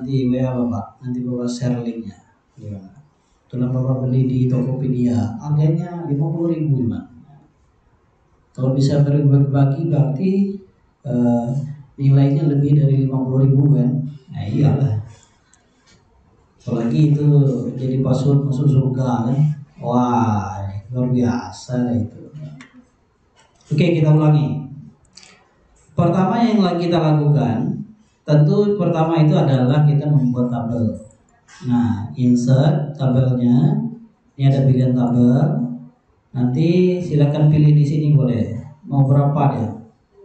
nanti WA Bapak, nanti Bapak share linknya. Gimana? Setelah Bapak beli di Tokopedia, harganya 50.000 Mas. Kalau bisa berbagi berarti nilainya lebih dari 50.000 kan? Nah iyalah. Apalagi itu jadi password masuk surga kan? Wah, luar biasa itu. Oke, kita ulangi. Pertama yang kita lakukan, tentu pertama itu adalah kita membuat tabel. Nah, insert tabelnya. Ini ada pilihan tabel. Nanti silakan pilih di sini boleh. Mau berapa dia?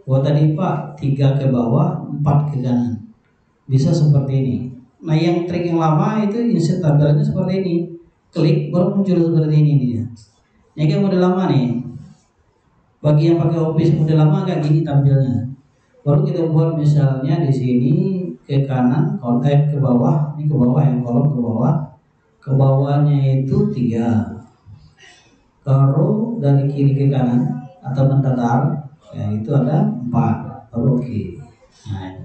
Buat tadi Pak, 3 ke bawah, 4 ke kanan. Bisa seperti ini. Nah, yang trik yang lama itu insert tabelnya seperti ini. Klik baru muncul seperti ini dia. Ini kan model lama nih. Bagi yang pakai Office model lama kayak gini tampilnya. Baru kita buat misalnya di sini ke kanan, ke bawah, ini ke bawah yang kolom ke bawah. Ke bawahnya itu 3. Kalau dari kiri ke kanan atau mendatar, ya itu ada 4. Baru oke. Nah,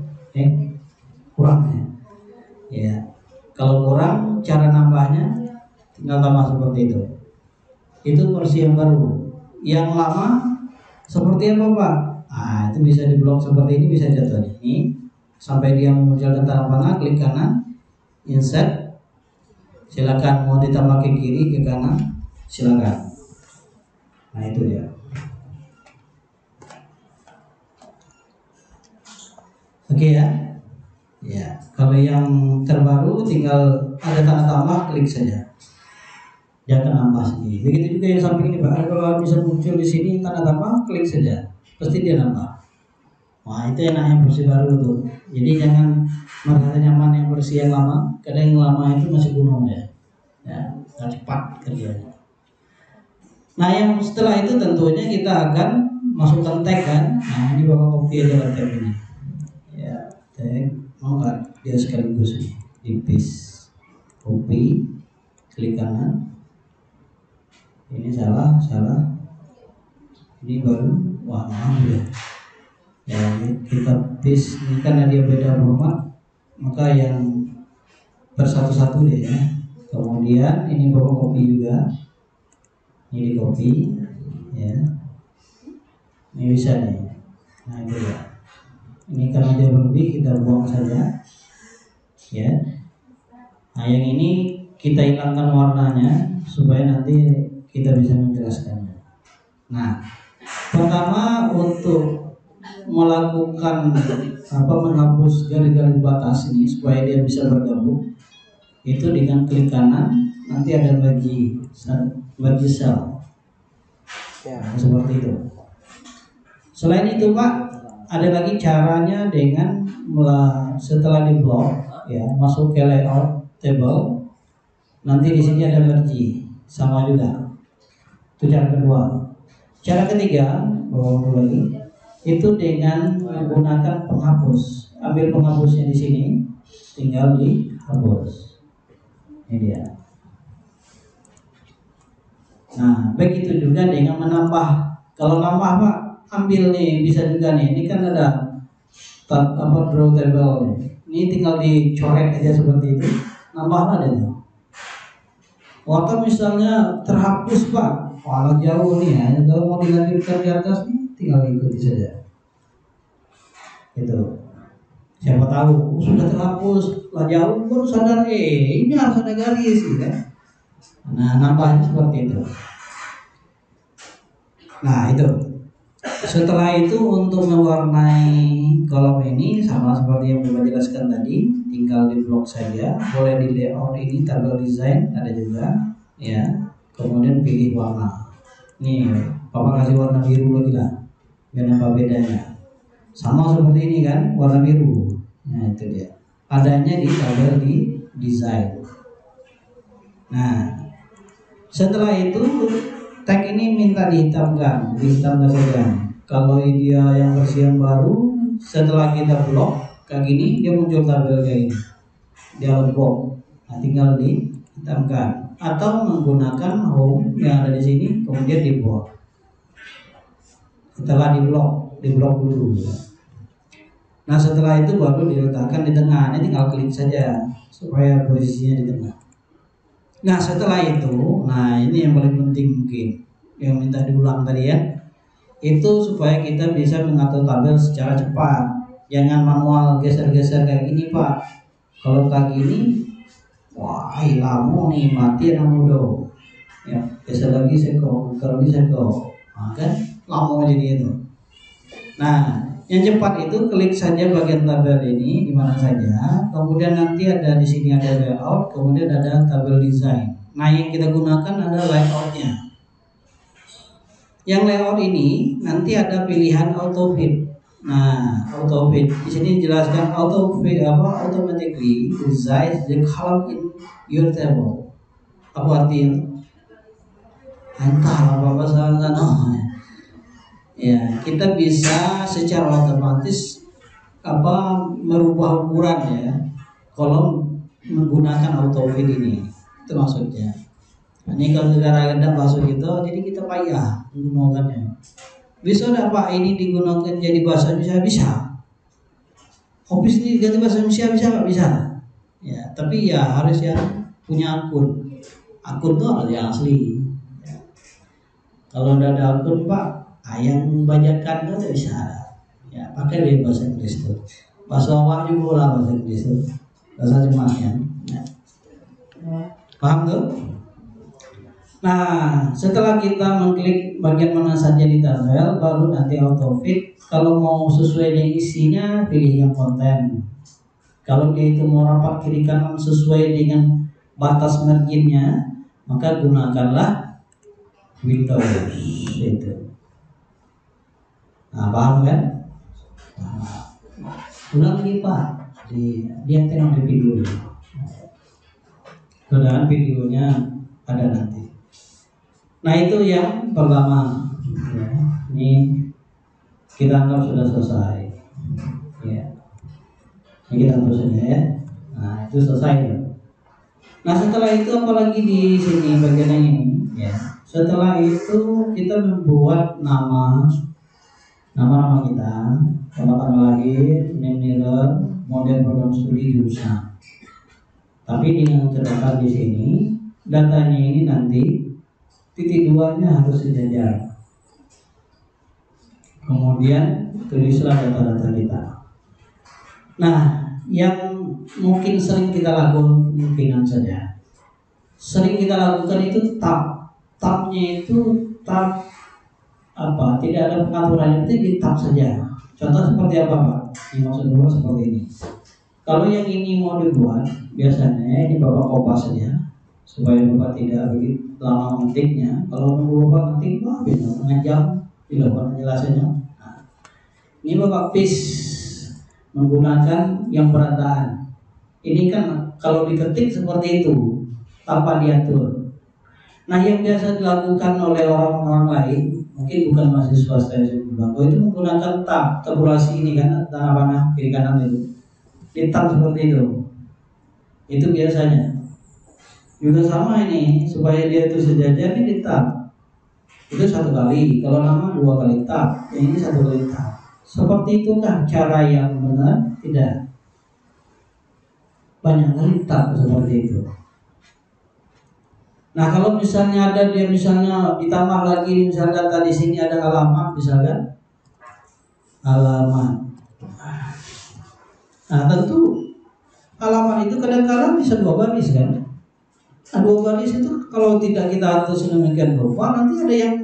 kurang ya. Ya, kalau kurang cara nambahnya tinggal tambah seperti itu. Itu versi yang baru. Yang lama seperti apa Pak? Nah, itu bisa diblok seperti ini, bisa jatuh ini sampai dia muncul tentang apa? Klik kanan, insert. Silakan mau ditambah ke kiri ke kanan, silakan. Nah itu dia. Oke ya. Ya, kalau yang terbaru tinggal ada tanda tambah, klik saja. Jangan nambah sendiri. Begitu juga yang samping ini Pak. Kalau bisa muncul di sini tanda tambah, klik saja. Pasti dia nambah. Wah itu enaknya versi baru tuh. Jadi jangan merasa nyaman yang versi yang lama. Kadang yang lama itu masih kuno ya. Ya, cepat kerjanya. Nah yang setelah itu tentunya kita akan masukkan tag kan. Nah ini Bapak copy aja tag ini. Ya, tag. Mau nggak dia sekaligus nih. Di paste, copy, klik kanan. Ini salah. Ini baru, wah maaf ya. Ya kita paste ini karena dia beda format, maka yang bersatu-satu deh ya. Kemudian ini Bapak copy juga. Ini di copy, ya. Ini bisa nih. Nah itu ya. Ini karena dia berlebih kita buang saja, ya. Nah yang ini kita hilangkan warnanya supaya nanti kita bisa menjelaskannya. Nah, pertama untuk melakukan menghapus garis-garis batas ini supaya dia bisa bergabung, itu dengan klik kanan nanti ada bagi sel. Ya, seperti itu. Selain itu Pak, ada lagi caranya dengan setelah di blok, ya masuk ke layout table. Nanti di sini ada merge, sama juga. Itu cara kedua. Cara ketiga, bawa lagi, itu dengan menggunakan penghapus. Ambil penghapusnya di sini, tinggal dihapus. Ini dia. Nah, begitu juga dengan menambah. Kalau nambah Pak, ambil nih, bisa juga nih. Ini kan ada draw table. Ini tinggal dicoret aja seperti itu. Nambah ada tuh. Atau misalnya terhapus Pak. Walau jauh nih ya, kalau mau dilanjutkan di atas nih, tinggal ikuti saja. Itu. Siapa tahu sudah terhapus, lah jauh baru sadar ini harus ada garis gitu kan. Nah, nambahnya seperti itu. Nah, itu. Setelah itu untuk mewarnai kolom ini sama seperti yang Bapak jelaskan tadi, tinggal di blok saja. Boleh di layout ini tabel design ada juga, ya. Kemudian pilih warna. Nih, Bapak kasih warna biru lagi lah. Biar apa bedanya? Sama seperti ini kan, warna biru. Nah, itu dia. Adanya di tabel di design. Nah, setelah itu tag ini minta dihitamkan saja. Kalau dia yang versi yang baru, setelah kita blok kayak gini, dia muncul tabel kayak ini. Dia blok. Nah, tinggal dihitamkan. Atau menggunakan home yang ada di sini, kemudian di blok. Setelah di blok dulu ya. Nah setelah itu baru diletakkan di tengah. Ini tinggal klik saja supaya posisinya di tengah. Nah setelah itu, nah ini yang paling penting mungkin yang minta diulang tadi ya, itu supaya kita bisa mengatur tabel secara cepat. Jangan manual geser-geser kayak gini Pak. Kalau kayak gini, wah lama nih mati mudo. Ya geser lagi seko, geser lagi seko, nah, kan lama jadi itu. Nah yang cepat itu klik saja bagian tabel ini di mana saja. Kemudian nanti ada di sini ada layout, kemudian ada tabel design. Nah yang kita gunakan adalah layoutnya. Yang layout ini nanti ada pilihan auto fit. Nah auto fit di sini jelaskan auto fit apa, automatically resize the column in your table. Apa artinya? Entah apa bahasa sana. Ya, kita bisa secara otomatis merubah ukuran ya kalau menggunakan autofill ini. Itu maksudnya. Ini kalau negara ada masuk itu, jadi kita payah menggunakannya. Bisa enggak Pak ini digunakan jadi bahasa Indonesia? Bisa. Office ini ganti bahasa Indonesia bisa Pak? Bisa. Ya, tapi ya harus yang punya akun. Akun itu harus yang asli. Ya. Kalau tidak ada akun Pak, yang membacakan itu tidak bisa. Ya, pakai dia bahasa Inggris itu. Bahasa awak juga lah bahasa Inggris itu. Bahasa Jermannya. Ya. Paham tuh? Nah, setelah kita mengklik bagian mana saja di tabel, baru nanti auto fit. Kalau mau sesuai dengan isinya, pilih yang konten. Kalau dia itu mau rapat kiri kanan sesuai dengan batas marginnya, maka gunakanlah Windows itu. Nah, paham kan? Ulang lagi Pak, dia tengok di video. Mudah-mudahan videonya ada nanti. Nah itu yang pertama. Ya, ini kita anggap sudah selesai. Ya, ini kita terus saja ya. Nah itu selesai ya. Nah setelah itu apalagi di sini bagian yang ini. Ya. Setelah itu kita membuat nama kita, tanggal lahir, name, model program studi jurusan. Tapi dengan catatan di sini datanya ini nanti titik duanya harus sejajar. Kemudian tulislah data-data kita. Nah, yang mungkin sering kita lakukan mungkinan saja. Sering kita lakukan itu tab. Tabnya itu tab apa? Tidak ada pengaturan, itu di tab saja. Contoh seperti apa Pak? Ini maksud dulu seperti ini. Kalau yang ini mau dibuat, biasanya ini Bapak kopas saja supaya Bapak tidak begitu lama mengetiknya. Kalau nunggu Bapak ngetik, wah bisa setengah jam dilakukan penjelasannya. Nah, ini Bapak paste menggunakan yang berataan. Ini kan kalau diketik seperti itu tanpa diatur. Nah yang biasa dilakukan oleh orang-orang lain, mungkin bukan mahasiswa saya juga, itu menggunakan tabulasi ini kan, tanah panah kiri kanan itu. Hitam seperti itu biasanya juga sama ini, supaya dia itu sejajar ini tab itu satu kali, kalau nama 2 kali tab, yang ini 1 kali tab. Seperti itukah cara yang benar? Tidak, banyak kali tab seperti itu. Nah kalau misalnya ada dia misalnya ditambah lagi, misalnya tadi sini ada alamat, misalkan alamat. Nah tentu halaman itu kadang-kadang bisa 2 baris kan. Nah 2 baris itu kalau tidak kita atur sedemikian rupa, nanti ada yang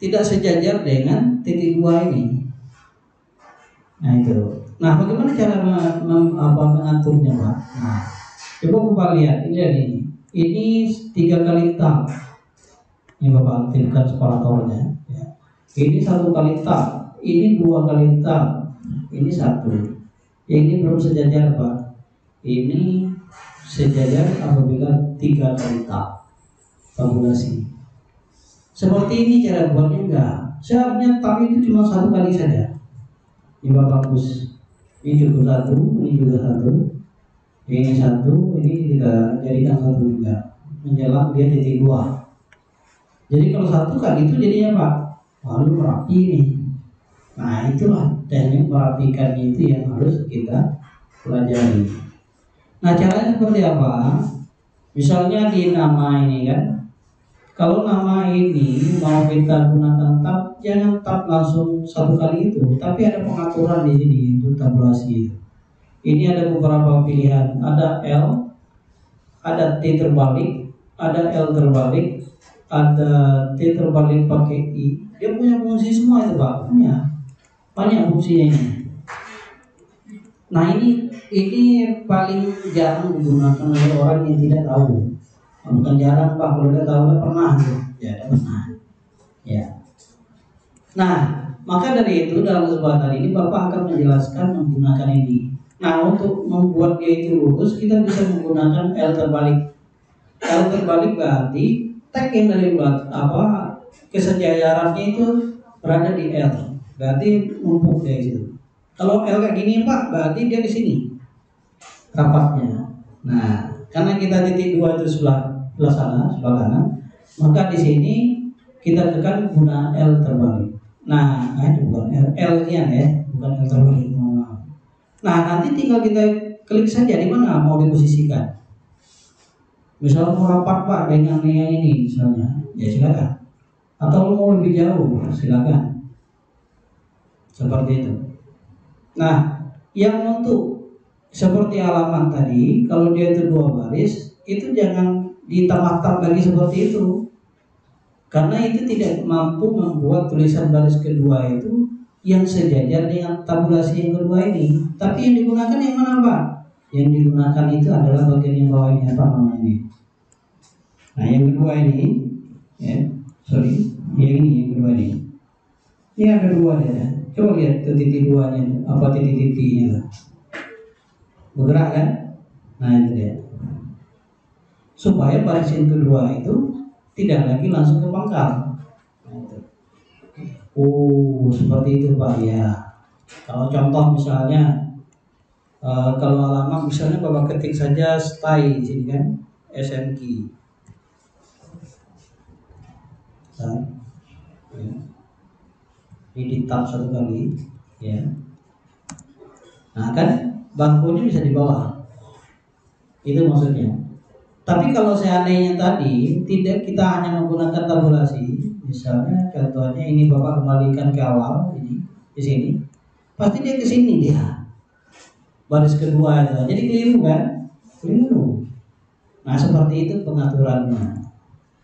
tidak sejajar dengan titik 2 ini. Nah itu. Nah bagaimana cara mengaturnya Pak? Nah coba Bapak lihat ini. Ini 3 kali tab. Ini Bapak aktifkan separatornya. Ya. Ini 1 kali tab. Ini 2 kali tab. Ini 1. Ya ini belum sejajar Pak. Ini sejajar apabila 3 kali tab tabulasi. Seperti ini cara buatnya enggak. Seharusnya tab itu cuma 1 kali saja. Ini bagus. Ini cukup 1, ini juga 1. Ini 1, ini kita jadikan 1 juga. Menjelang dia titik 2. Jadi kalau 1 kayak gitu jadinya Pak, lalu merapi nih. Nah itulah teknik merapikannya itu yang harus kita pelajari. Nah caranya seperti apa? Misalnya di nama ini kan, kalau nama ini mau kita gunakan tab, jangan tab langsung satu kali itu, tapi ada pengaturan di sini untuk tabulasi itu. Ini ada beberapa pilihan, ada L, ada T terbalik, ada L terbalik, ada T terbalik pakai I. Dia punya fungsi semua itu Pak, punya banyak fungsinya ini. Nah ini paling jarang digunakan oleh orang yang tidak tahu. Bukan jarang Pak, kalau dia tahu dia pernah tuh. Ya, dia pernah. Ya. Nah, maka dari itu dalam kesempatan ini Bapak akan menjelaskan menggunakan ini. Nah, untuk membuat dia itu lurus, kita bisa menggunakan L terbalik. L terbalik berarti tag yang dari kesejajarannya itu berada di L. Berarti numpuk dia itu. Kalau L kayak gini Pak, berarti dia di sini rapatnya. Nah, karena kita titik 2 itu sebelah sana, sebelah kanan, maka di sini kita tekan guna L terbalik. Nah, itu bukan L-nya ya, bukan L terbalik. Nah, nanti tinggal kita klik saja di mana mau diposisikan. Misalnya mau rapat Pak dengan yang ini misalnya, ya silakan. Atau mau lebih jauh, silakan. Seperti itu. Nah, yang untuk seperti halaman tadi, kalau dia itu 2 baris, itu jangan ditambah-tambah lagi seperti itu. Karena itu tidak mampu membuat tulisan baris kedua itu yang sejajar dengan tabulasi yang kedua ini. Tapi yang digunakan yang mana Pak? Yang digunakan itu adalah bagian yang bawah ini, apa namanya ini? Nah yang kedua ini, yang kedua ini. Ini ada 2 ya. Coba lihat ke titik 2-nya, apa titik-titiknya lah. Bergerak kan? Nah itu dia. Supaya baris yang kedua itu tidak lagi langsung ke pangkal. Nah, itu. Seperti itu Pak ya. Kalau contoh misalnya, kalau alamat misalnya Bapak ketik saja stay di sini kan, SMK. Nah, ya. Ini di tab 1 kali ya. Nah kan bangkunya bisa di bawah, itu maksudnya. Tapi kalau seandainya tadi tidak, kita hanya menggunakan tabulasi, misalnya contohnya ini Bapak kembalikan ke awal ini di sini, pasti dia ke sini dia baris kedua itu, jadi keliru kan? Keliru. Nah seperti itu pengaturannya.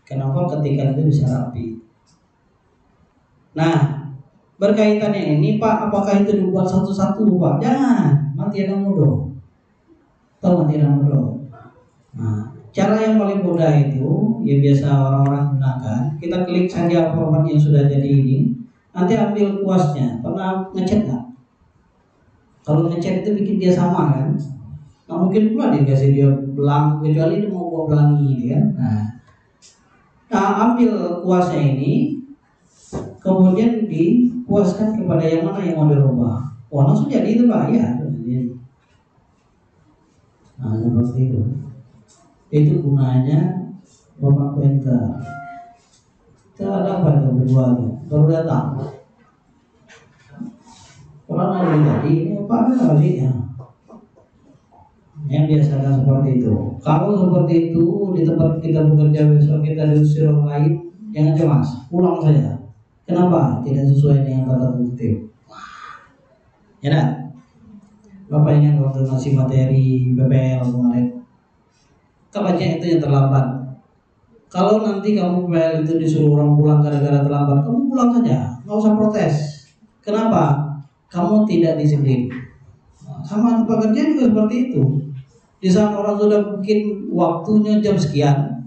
Kenapa ketika itu bisa rapi? Nah berkaitannya ini Pak, apakah itu dibuat satu-satu Pak? Jangan, mati ada mudah. Tahu mati ada mudah. Nah, cara yang paling mudah itu yang biasa orang-orang gunakan, kita klik saja format yang sudah jadi ini, nanti ambil kuasnya. Pernah ngecat nggak? Kalau ngecat itu bikin dia sama kan? Nah mungkin pula dia kasih dia belang, kecuali dia mau buat belangi kan? Nah ambil kuasnya ini, kemudian dipuaskan kepada yang mana yang mau dirubah. Langsung jadi itu Pak ya. Nah seperti itu. Itu gunanya Bapak Pointer. Itu ada apa itu berdua itu? Baru datang. Orang ada tadi ini apa kali ya? Yang biasakan seperti itu. Kalau seperti itu di tempat kita bekerja besok kita diusir orang lain, jangan cemas, pulang saja. Kenapa? Tidak sesuai dengan tata tertib. Ya dah. Bapak ingat waktu ngasih materi BPL kemarin, kebanyakan itu yang terlambat. Kalau nanti kamu PPL itu disuruh orang pulang gara-gara terlambat, kamu pulang saja, nggak usah protes. Kenapa? Kamu tidak disiplin. Sama tempat kerja juga seperti itu. Di saat orang sudah bikin waktunya jam sekian,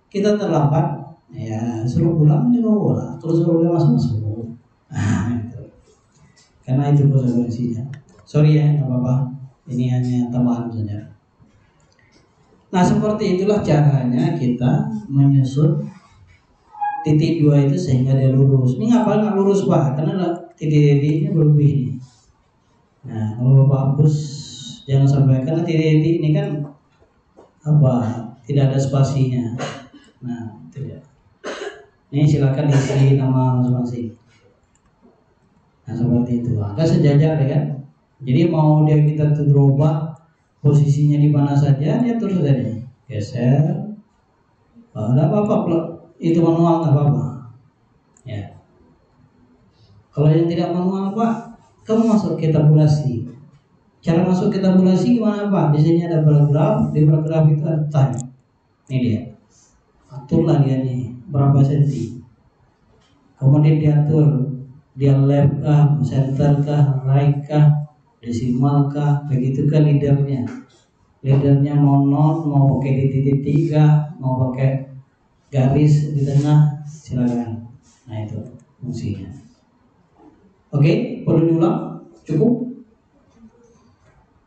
kita terlambat, ya suruh pulang juga boleh, terus suruh dia masuk. Nah, itu. Karena itu konsekuensinya. Sorry ya, nggak apa-apa. Ini hanya tambahan saja. Nah, seperti itulah caranya kita menyusun titik 2 itu sehingga dia lurus. Ini nggak lurus Pak, karena titik-titiknya berlebih ini. Nah, kalau Bapak hapus jangan sampai, karena titik-titik ini kan tidak ada spasinya. Nah, itu dia. Ini silakan isi nama masing-masing. Nah seperti itu, agak sejajar ya kan. Jadi mau dia kita tuh berubah posisinya di mana saja, dia terus saja geser. Nggak apa-apa, itu manual nggak apa-apa. Ya. Kalau yang tidak manual Pak, kamu masuk ke tabulasi. Cara masuk ke tabulasi gimana Pak? Di sini ada paragraf, di paragraf itu ada time. Ini dia. Aturlah dia nih berapa senti. Kemudian diatur dia left kah, center kah, right kah, desimal kah, begitu kan leadernya. Leadernya mau not, mau pakai titik-titik kah, mau pakai garis di tengah, silakan. Nah itu fungsinya. Oke, perlu diulang? Cukup?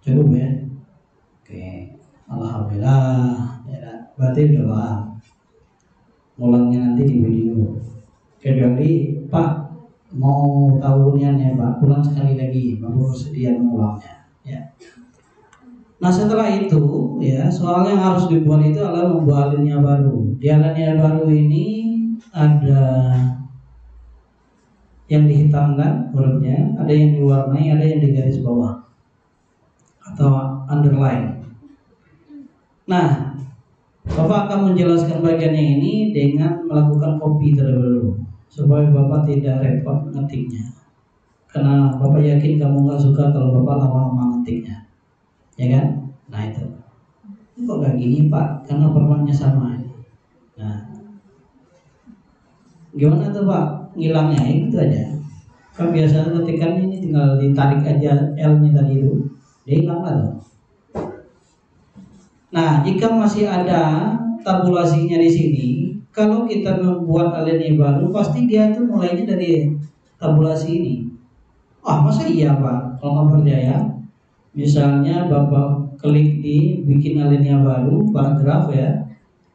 Cukup ya? Oke, alhamdulillah. Ya, berarti udah paham. Ulangnya nanti di video. Kecuali Pak mau tahu niannya Pak, ulang sekali lagi, baru bersedia mengulangnya. Ya. Nah setelah itu ya soal yang harus dibuat itu adalah membuat alinea baru. Di alinea baru ini ada yang dihitamkan hurufnya, ada yang diwarnai, ada yang digaris bawah atau underline. Nah, Bapak akan menjelaskan bagiannya ini dengan melakukan copy terlebih dahulu supaya Bapak tidak repot ngetiknya. Karena Bapak yakin kamu nggak suka kalau Bapak lama-lama ngetiknya, ya kan? Nah itu. Kok gak gini Pak? Karena formatnya sama. Nah, gimana tuh Pak? Ngilangnya itu aja. Kan biasanya ketikan ini tinggal ditarik aja L-nya tadi itu, dia hilang lah tuh. Nah, jika masih ada tabulasinya di sini, kalau kita membuat alinea baru, pasti dia tuh mulainya dari tabulasi ini. Wah, masa iya Pak? Kalau nggak percaya, misalnya Bapak klik di bikin alinea baru, paragraf ya.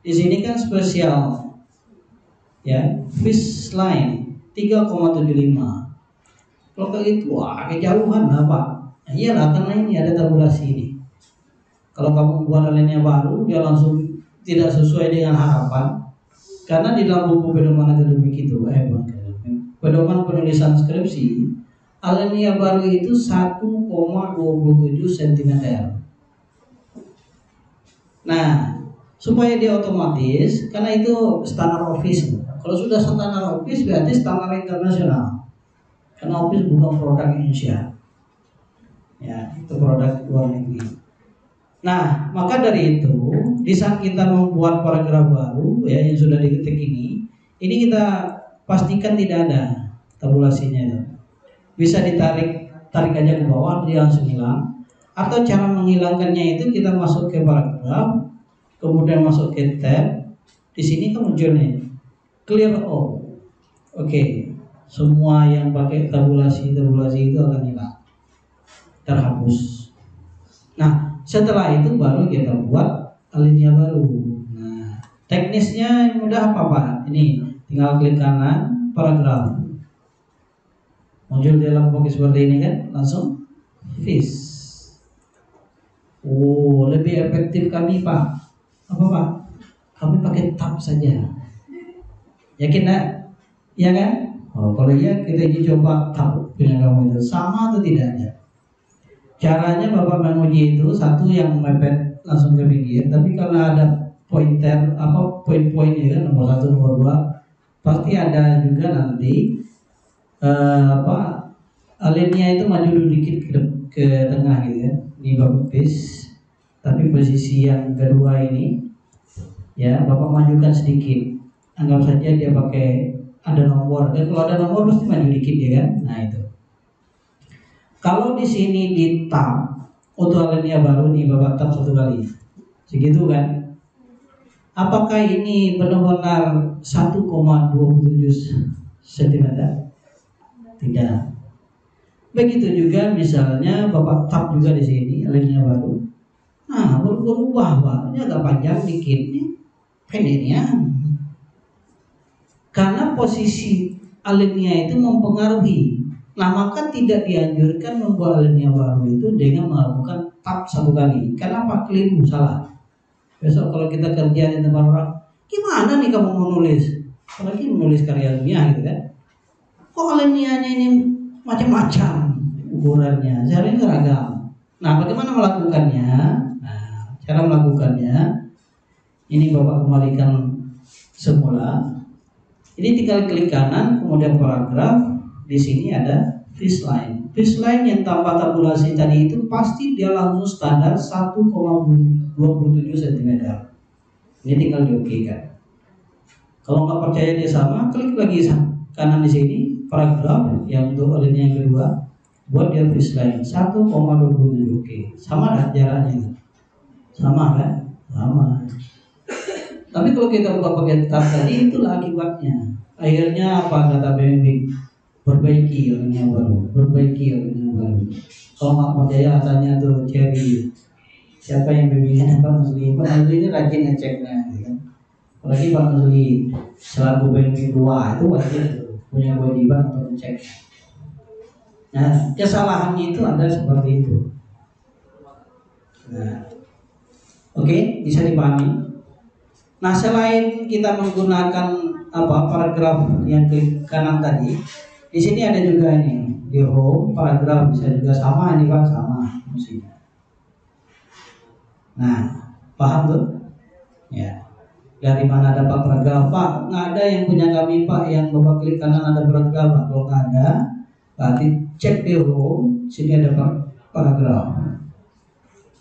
Di sini kan spesial, ya, fish line 3,75. Kalau kayak gitu, wah kejauhan lah Pak. Nah, iyalah karena ini ada tabulasi ini. Kalau kamu buat alinea baru, dia langsung tidak sesuai dengan harapan. Karena di dalam buku pedoman akademik itu, pedoman penulisan skripsi, alinea baru itu 1,27 cm. Nah, supaya dia otomatis, karena itu standar office. Kalau sudah standar office berarti standar internasional. Karena office bukan produk Indonesia. Ya, itu produk luar negeri. Nah, maka dari itu, di saat kita membuat paragraf baru ya yang sudah diketik ini kita pastikan tidak ada tabulasinya itu. Bisa tarik aja ke bawah, dia langsung hilang. Atau cara menghilangkannya itu kita masuk ke paragraf, kemudian masuk ke tab. Di sini kan munculnya clear all. Oke, semua yang pakai tabulasi itu akan hilang, terhapus. Nah, setelah itu baru kita buat alinea baru. Nah, teknisnya mudah apa Pak? Ini tinggal klik kanan, paragraf. Muncul dalam box seperti ini kan, langsung fish. Oh, lebih efektif kami Pak. Apa Pak? Kami pakai tab saja. Yakin enggak? Ya kan? Oh, kalau iya kita coba tab punya kamu itu sama atau tidak ya? Caranya Bapak menguji itu satu yang mepet langsung ke pinggir, tapi kalau ada pointer poin-poin ya kan, nomor 1, nomor 2 pasti ada juga nanti alinea itu maju dulu dikit ke tengah gitu ya. Ini Bapak paste, tapi posisi yang kedua ini ya Bapak majukan sedikit. Anggap saja dia pakai ada nomor, dan kalau ada nomor pasti maju dikit ya kan. Nah itu. Kalau di sini di tab untuk alinea baru nih Bapak tab 1 kali, segitu kan? Apakah ini benar-benar 1,27 cm? Tidak. Begitu juga misalnya Bapak tab juga di sini alinea baru. Nah, berubah Pak. Ini agak panjang dikit nih, pendeknya. Karena posisi alinea itu mempengaruhi. Nah, maka tidak dianjurkan membuat alinea baru itu dengan melakukan tab 1 kali. Kenapa? Keliru, salah. Besok kalau kita kerja di tempat orang, gimana nih kamu menulis? Apalagi menulis karya ilmiah gitu kan? Kok alineanya ini macam-macam ukurannya, caranya beragam. Nah, bagaimana melakukannya? Nah, cara melakukannya ini Bapak kembalikan semula. Ini tinggal klik kanan, kemudian paragraf. Di sini ada fish line. Fish line yang tanpa tabulasi tadi itu pasti dia langsung standar 1,27 cm. Ini tinggal diokekan. Kalau nggak percaya dia sama, klik lagi kanan di sini, paragraf yang untuk alinea yang kedua, buat dia fish line 1,27. Oke, sama kan jaraknya? Sama kan? Sama. Tapi kalau kita buka pakai tab tadi, itulah akibatnya. Akhirnya apa kata PMB? Perbaiki yang baru, perbaiki yang baru. Kalau nggak percaya tanya tuh Cherry, siapa yang bimbingan Pak Musli? Pak Musli ini rajin ngeceknya, kan? Apalagi Pak Musli selaku PMB 2 itu wajib punya kewajiban untuk ngecek. Nah, kesalahannya itu ada seperti itu. Nah, oke, bisa dipahami. Nah, selain kita menggunakan paragraf yang klik kanan tadi, di sini ada juga ini di home paragraf bisa juga sama ini Pak, sama fungsinya. Nah, paham tuh? Ya. Dari mana dapat paragraf Pak? Nggak ada yang punya kami Pak yang Bapak klik kanan ada paragraf Pak. Kalau nggak ada, berarti cek di home sini ada paragraf.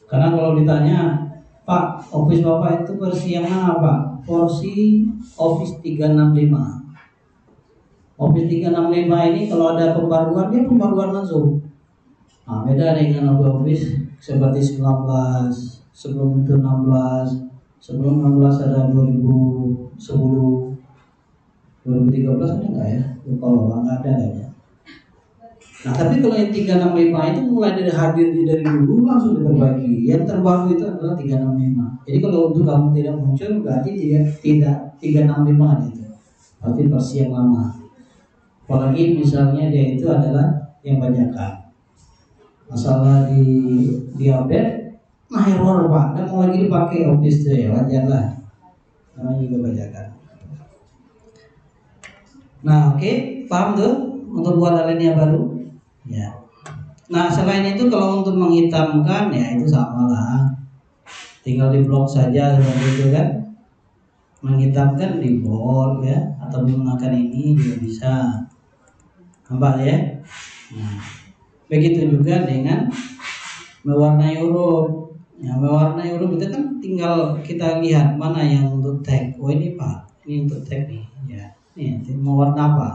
Karena kalau ditanya Pak, Office Bapak itu versi yang mana Pak? Versi Office 365. Office 365 ini kalau ada pembaruan, dia pembaruan langsung. Nah, beda dengan Office seperti 19, sebelum itu 16, sebelum 16 ada 2010, 2013 ada nggak ya? Lupa nggak ada kayaknya. Nah, tapi kalau yang 365 itu mulai dari hadir dari dulu langsung diperbaiki. Yang terbaru itu adalah 365. Jadi kalau untuk kamu tidak muncul berarti tidak 365 itu. Berarti versi yang lama. Apalagi misalnya dia itu adalah yang bajakan. Masalah di update, nah error Pak, dan mau lagi dipakai Office itu ya wajar lah. Namanya juga bajakan. Nah, oke, paham tuh untuk buat alinea baru? Ya. Nah, selain itu kalau untuk menghitamkan ya itu sama lah. Tinggal di blok saja seperti itu kan. Menghitamkan di bold ya atau menggunakan ini juga bisa. Nampak ya? Nah, begitu juga dengan mewarnai huruf. Ya, mewarnai huruf itu kan tinggal kita lihat mana yang untuk tag. Oh ini Pak, ini untuk tag nih. Ya, ini mau warna apa?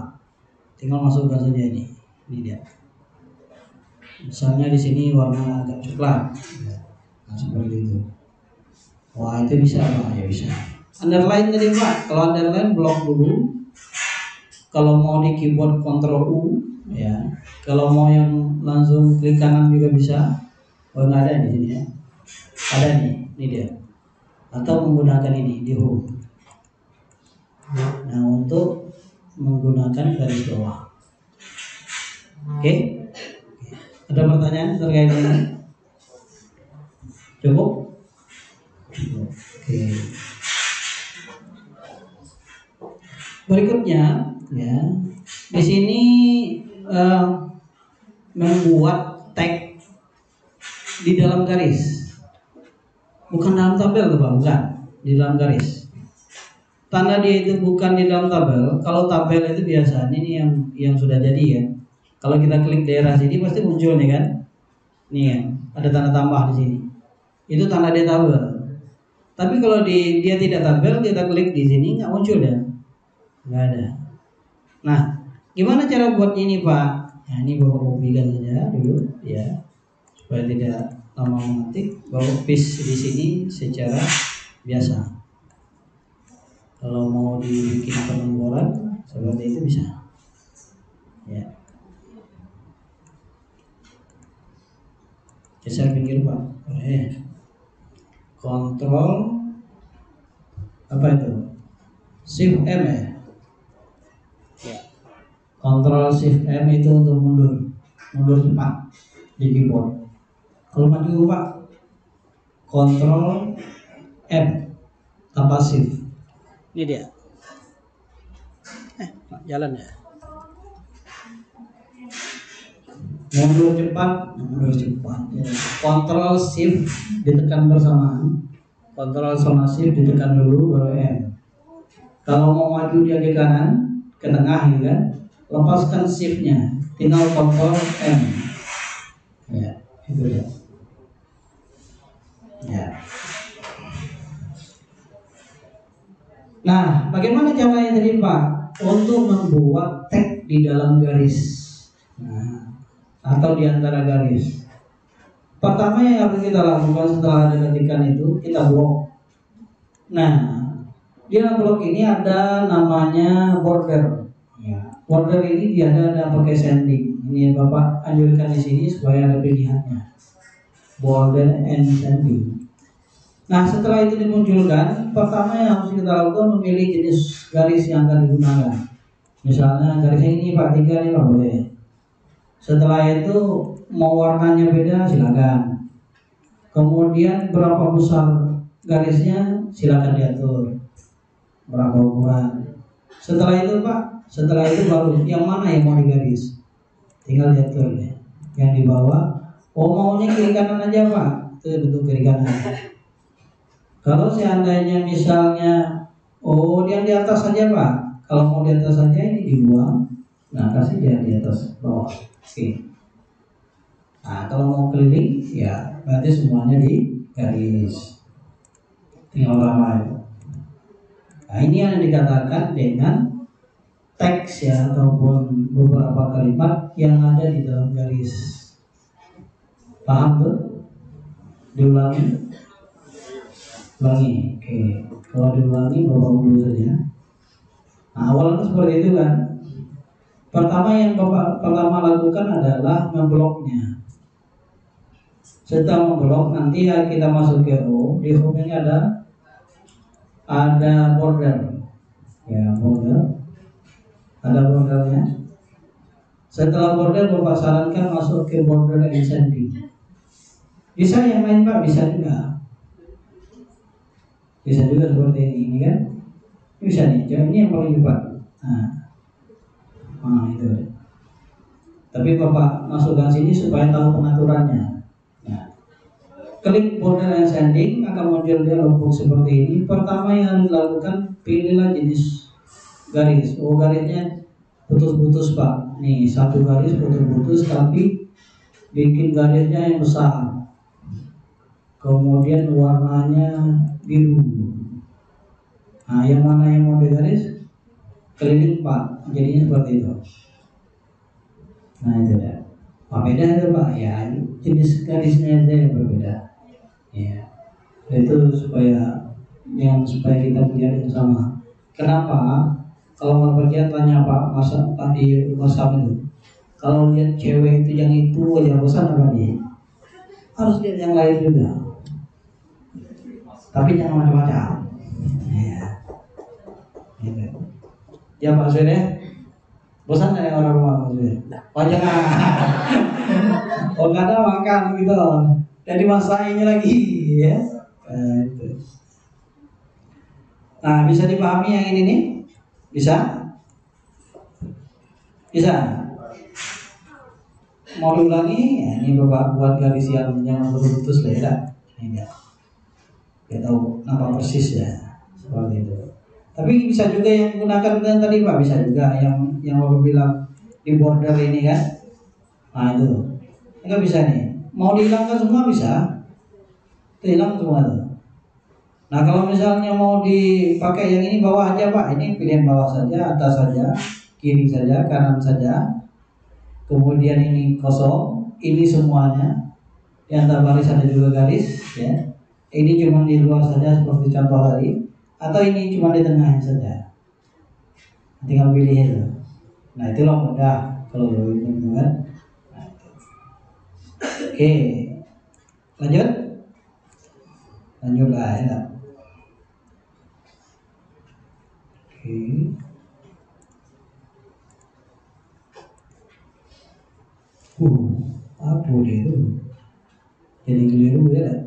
Tinggal masukkan saja ini. Ini dia. Misalnya di sini warna agak coklat, nah seperti itu. Wah itu bisa Pak, ya bisa. Underline tadi Pak, kalau underline blok dulu. Kalau mau di keyboard Ctrl U, ya. Kalau mau yang langsung klik kanan juga bisa. Oh nggak ada di sini ya. Ada nih, ini dia. Atau menggunakan ini di home. Nah untuk menggunakan garis bawah. Oke. Ada pertanyaan terkait dengan cukup? Oke. Berikutnya, ya, di sini membuat tag di dalam garis, bukan dalam tabel, tuh Pak, bukan di dalam garis. Tanda dia itu bukan di dalam tabel. Kalau tabel itu biasa, ini yang sudah jadi ya. Kalau kita klik daerah sini pasti muncul nih kan. Nih ya, ada tanda tambah di sini. Itu tanda dia tabel. Tapi kalau dia tidak tabel, kita klik di sini nggak muncul ya. Nggak ada. Nah, gimana cara buat ini Pak? Nah, ini Bapak kopikan saja dulu ya. Supaya tidak lama mengetik. Bapak paste di sini secara biasa. Kalau mau dibikin penomboran seperti itu bisa. Ya. Geser pinggir Pak. Kontrol apa itu? Shift M ya. Kontrol Shift M itu untuk mundur cepat di keyboard. Kalau maju Pak, Kontrol M tanpa Shift. Ini dia. Jalan ya. mundur cepat. Ya. Kontrol shift ditekan bersamaan. Kontrol sama shift ditekan dulu baru M. Kalau mau maju dia ke kanan, ke tengah gitu kan, lepaskan shiftnya, tinggal kontrol M. Ya, itu ya. Ya. Nah, bagaimana caranya tadi Pak? Untuk membuat tag di dalam garis, nah, atau di antara garis. Pertama yang harus kita lakukan setelah ada ketikan itu, kita blok. Nah, di dalam blok ini ada namanya border. Ya. Border ini dia ada pakai sanding. Ini Bapak anjurkan di sini supaya ada pilihannya. Border and sanding. Nah, setelah itu dimunculkan, pertama yang harus kita lakukan memilih jenis garis yang akan digunakan. Misalnya garisnya ini Pak 3 nih Pak boleh. Setelah itu mau warnanya beda silakan. Kemudian berapa besar garisnya silakan diatur. Berapa ukuran. Setelah itu Pak, setelah itu baru yang mana yang mau digaris. Tinggal diatur ya. Yang di bawah, oh maunya kiri kanan aja Pak. Itu bentuk kiri kanan. Kalau seandainya misalnya, oh yang di atas saja Pak. Kalau mau di atas saja ini dibuang. Nah kasih dia di atas bawah. Oke. Nah kalau mau keliling, ya berarti semuanya di garis. Tinggal ramai. Nah ini yang dikatakan dengan teks ya ataupun beberapa kalimat yang ada di dalam garis. Paham tuh? Diulangi. Ulangi, oke. Kalau diulangi Bapak dulu saja. Nah, awalnya seperti itu kan. Pertama yang Bapak pertama lakukan adalah membloknya. Setelah memblok nanti ya kita masuk ke home. Di home ini ada border. Ya, border. Ada bordernya. Setelah border Bapak sarankan masuk ke border and sanding. Bisa yang lain Pak, bisa juga. Bisa juga seperti ini kan? Bisa nih, ini yang paling cepat. Nah itu. Tapi Bapak masukkan sini supaya tahu pengaturannya. Nah, klik border and sanding akan muncul dia logbook seperti ini. Pertama yang harus dilakukan, pilihlah jenis garis. Oh garisnya putus-putus Pak. Nih satu garis putus-putus tapi bikin garisnya yang besar. Kemudian warnanya biru. Nah, yang mana yang mau digaris? Keliling Pak, jadinya seperti itu. Nah itu ya. Apa beda itu Pak? Ya jenis garisnya aja yang berbeda. Ya, itu supaya kita punya yang sama. Kenapa? Kalau mau bagian tanya Pak masa tadi Mas itu. Kalau lihat cewek itu yang itu aja bosan apa dia? Harus lihat yang lain juga. Tapi jangan macam-macam. Ya. Gitu. Ya Pak Sir ya. Bosan dari orang rumah Pak Sir. Oh jangan. Oh nggak ada makan gitu. Jadi masainya lagi ya. Gitu. Nah bisa dipahami yang ini nih? Bisa? Bisa? Mau diulangi? Ya, ini Bapak buat garis yang putus lah ya. Ini ya. Kita tahu nama persis ya seperti itu. Tapi bisa juga yang gunakan dengan tadi Pak, bisa juga yang Bapak bilang di border ini kan. Nah itu enggak bisa nih. Mau dihilangkan semua bisa. Itu hilang semua tuh. Nah kalau misalnya mau dipakai yang ini bawah aja Pak, ini pilihan bawah saja, atas saja, kiri saja, kanan saja. Kemudian ini kosong, ini semuanya. Di antara baris ada juga garis ya. Ini cuma di luar saja seperti contoh tadi, atau ini cuma di tengahnya saja. Tinggal pilih itu. Nah itulah mudah kalau gitu kan. Nah, oke, lanjut lah ya. Oke. Apa dia itu? Jadi keliru ya.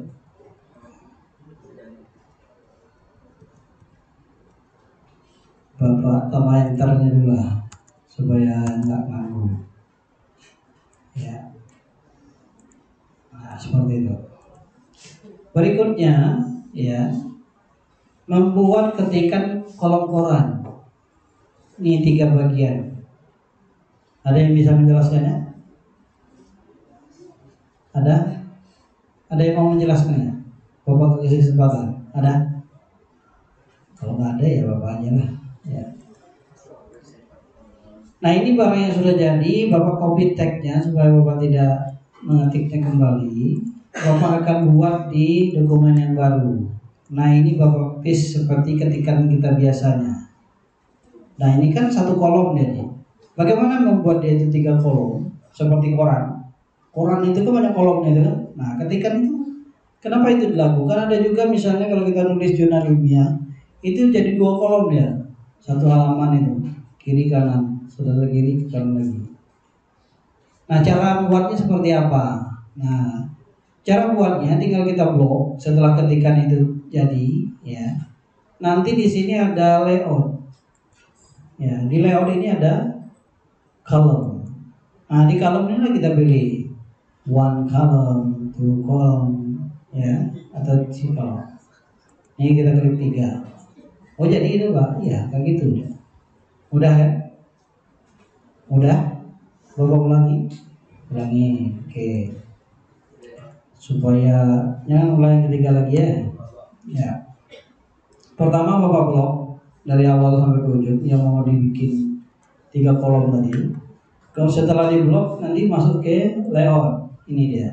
Bapak tambah enternya dulu lah supaya nggak nganggu. Ya. Berikutnya, ya, membuat ketikan kolom koran. Ini 3 bagian. Ada yang bisa menjelaskannya? Ada? Ada yang mau menjelaskannya? Bapak kasih kesempatan. Ada? Kalau nggak ada ya Bapak aja lah. Ya. Nah, ini barang yang sudah jadi, Bapak copy tag-nya supaya Bapak tidak mengetiknya kembali. Bapak akan buat di dokumen yang baru. Nah, ini Bapak paste seperti ketikan kita biasanya. Nah, ini kan 1 kolom jadi. Bagaimana membuat dia itu 3 kolom? Seperti koran. Koran itu kan banyak kolomnya itu kan. Nah, ketikan itu kenapa itu dilakukan? Ada juga misalnya kalau kita nulis jurnal ilmiah, itu jadi 2 kolom ya. 1 halaman itu, kiri kanan, saudara kiri kanan lagi. Nah, cara buatnya seperti apa? Nah, cara buatnya tinggal kita blok setelah ketikan itu jadi, ya. Nanti di sini ada layout. Ya, di layout ini ada column. Nah, di column ini kita pilih 1 column, 2 column, ya, atau 3 column. Ini kita klik 3. Oh, jadi itu Pak? Ya, kayak gitu. Udah ya? Udah? Bapak ulangi? Oke. Supaya jangan ulangi yang ketiga lagi ya. Ya. Pertama Bapak blok dari awal sampai ke ujung yang mau dibikin 3 kolom tadi. Kalau setelah di blok nanti masuk ke layout. Ini dia.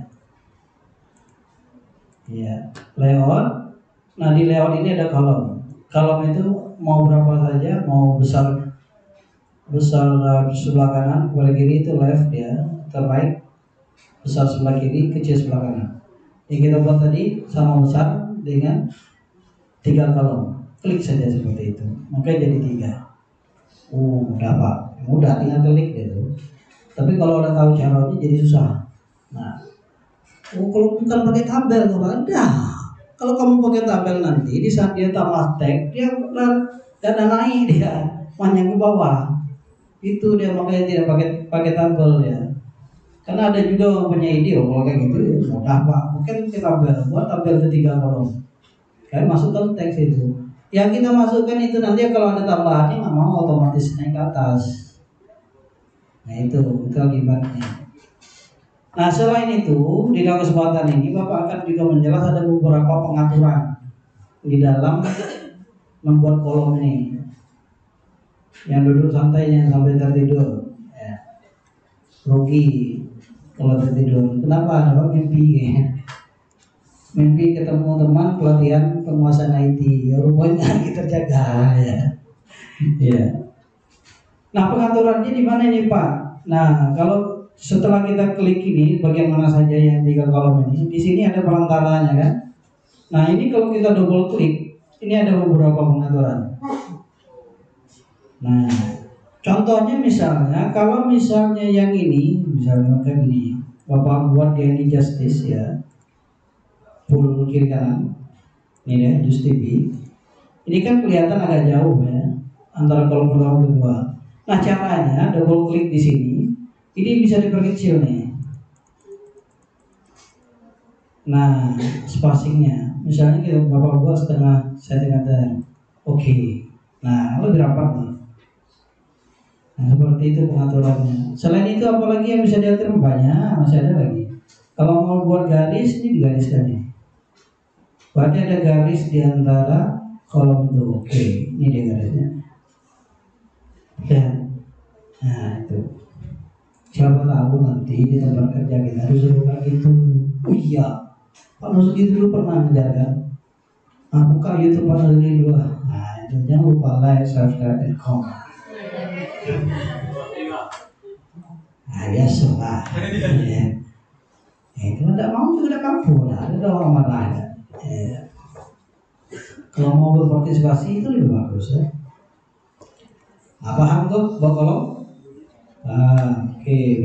Ya, layout. Nah, di layout ini ada kolom. Kolom itu mau berapa saja, mau besar sebelah kanan, sebelah kiri itu left ya, terbaik. Besar sebelah kiri, kecil sebelah kanan. Yang kita buat tadi sama besar dengan 3 kolom. Klik saja seperti itu, maka jadi 3. Mudah Pak, mudah tinggal klik gitu. Tapi kalau udah tahu caranya jadi susah. Nah, kalau bukan pakai tabel tuh Pak, kalau kamu pakai tabel nanti di saat dia tambah tag, dia dana naik dia panjang ke bawah. Itu dia makanya tidak pakai tabel ya. Karena ada juga yang punya ide kalau kayak gitu ya mudah Pak, mungkin kita tabel, buat tabel ke 3 kolom. Kayak masukkan teks itu. Yang kita masukkan itu nanti kalau ada tambahannya nggak mau otomatis naik ke atas. Nah itu akibatnya. Nah, selain itu di dalam kesempatan ini Bapak akan juga menjelaskan ada beberapa pengaturan di dalam membuat kolom ini. Yang duduk santai jangan sampai tertidur. Ya. Rugi kalau tertidur. Kenapa? Ada mimpi. Mimpi ketemu teman pelatihan penguasaan IT. Ya, rupanya kita jaga ya. Ya. Nah, pengaturannya di mana ini Pak? Nah, kalau setelah kita klik ini bagian mana saja yang 3 kolom ini, di sini ada perantaranya kan? Nah, ini kalau kita double klik, ini ada beberapa pengaturan. Nah, contohnya misalnya, kalau misalnya yang ini, misalnya kayak gini, Bapak buat dia ini justice ya, full kiri kanan, ini ya, just TV. Ini kan kelihatan agak jauh ya, antara kolom pertama dan kedua. Nah, caranya double klik di sini. Ini bisa diperkecil nih. Nah, spacingnya, misalnya kita Bapak buat setengah cm. Oke. Nah, lebih rapat nih. Nah, seperti itu pengaturannya. Selain itu apalagi yang bisa diatur? Banyak, masih ada lagi. Kalau mau buat garis, ini digariskan nih. Berarti ada garis di antara kolom itu. Oke, ini dia garisnya. Ya. Nah, itu. Siapa tahu nanti di tempat kerja kita disuruh kayak gitu. Oh iya, Pak Nusudi dulu pernah menjaga. Buka YouTube Pak Nusudi dulu. Nah, itu jangan lupa like, subscribe, dan comment. Nah, biasa lah. Ya. Kalau tidak mau juga tidak kabur. Ada orang mana ada. Ya. Kalau mau berpartisipasi itu lebih bagus ya. Paham tuh, Bapak? Oke,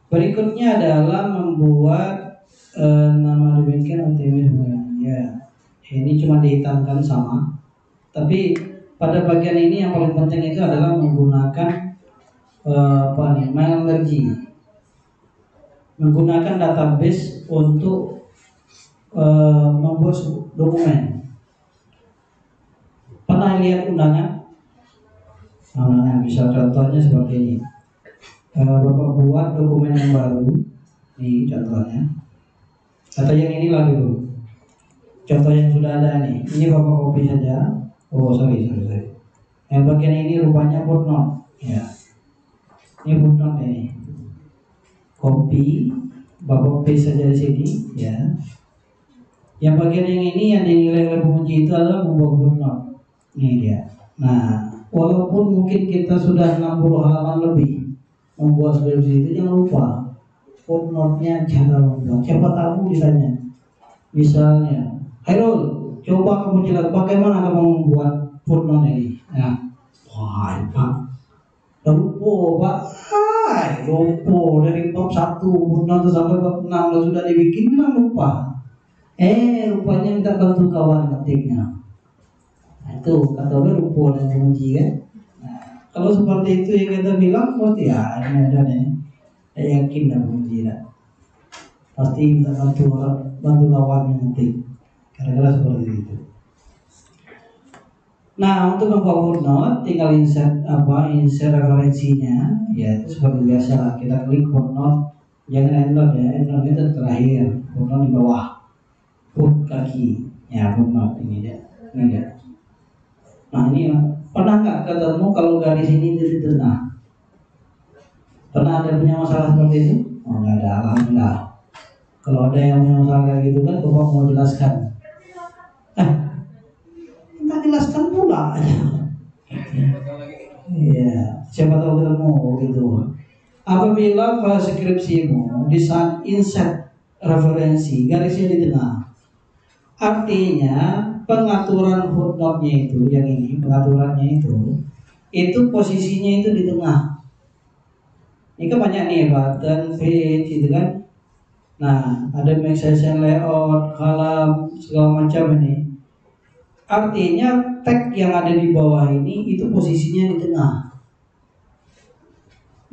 berikutnya adalah membuat nama demikian optimisme. Ya, ini cuma dihitamkan sama. Tapi pada bagian ini yang paling penting itu adalah menggunakan Mailergy, menggunakan database untuk membuat dokumen. Pernah lihat undangan? Nah, misal contohnya seperti ini. Bapak buat dokumen yang baru, nih contohnya. Atau yang inilah dulu. Contoh yang sudah ada nih. Ini Bapak copy saja. Oh sorry. Yang bagian ini rupanya footnote. Ya. Ini footnote ini. Copy, Bapak paste saja di sini. Ya. Yang bagian yang ini yang dinilai oleh penguji itu adalah membuat footnote. Ini dia. Nah, walaupun mungkin kita sudah 60 halaman lebih membuat skripsi itu, jangan lupa footnote-nya cara membuat. Siapa tahu ditanya, misalnya, Hairul, coba kamu jelaskan bagaimana kamu membuat footnote ini. Nah, wah Pak, lupa Pak, lupa dari bab 1 footnote sampai bab 6 kalau sudah dibikin bilang lupa. Rupanya minta bantu kawan ketiknya. Nah, itu kata lupa dan menguji kan. Kalau seperti itu yang kita bilang pasti ya ini ada nih, saya yakin dan menguji lah. Pasti minta bantu kawan yang ngetik. Kira-kira seperti itu. Nah, untuk membuat footnote tinggal insert referensinya, ya itu seperti biasa lah. Kita klik footnote, jangan endnote ya, endnote itu terakhir, footnote di bawah, foot kaki, ya footnote ini dia. Nah ini pernah nggak ketemu kalau garis ini di tengah? Pernah ada punya masalah seperti itu? Oh nggak ada, alhamdulillah. Kalau ada yang punya masalah kayak gitu kan, Bapak mau jelaskan. Kita jelaskan pula. Iya, siapa tahu ketemu gitu. Apabila file skripsimu di saat insert referensi garisnya di tengah, artinya pengaturan footnote-nya itu, yang ini pengaturannya itu posisinya itu di tengah. Ini kan banyak nih button, page gitu kan. Nah, ada make section layout, column, segala macam ini. Artinya tag yang ada di bawah ini itu posisinya di tengah.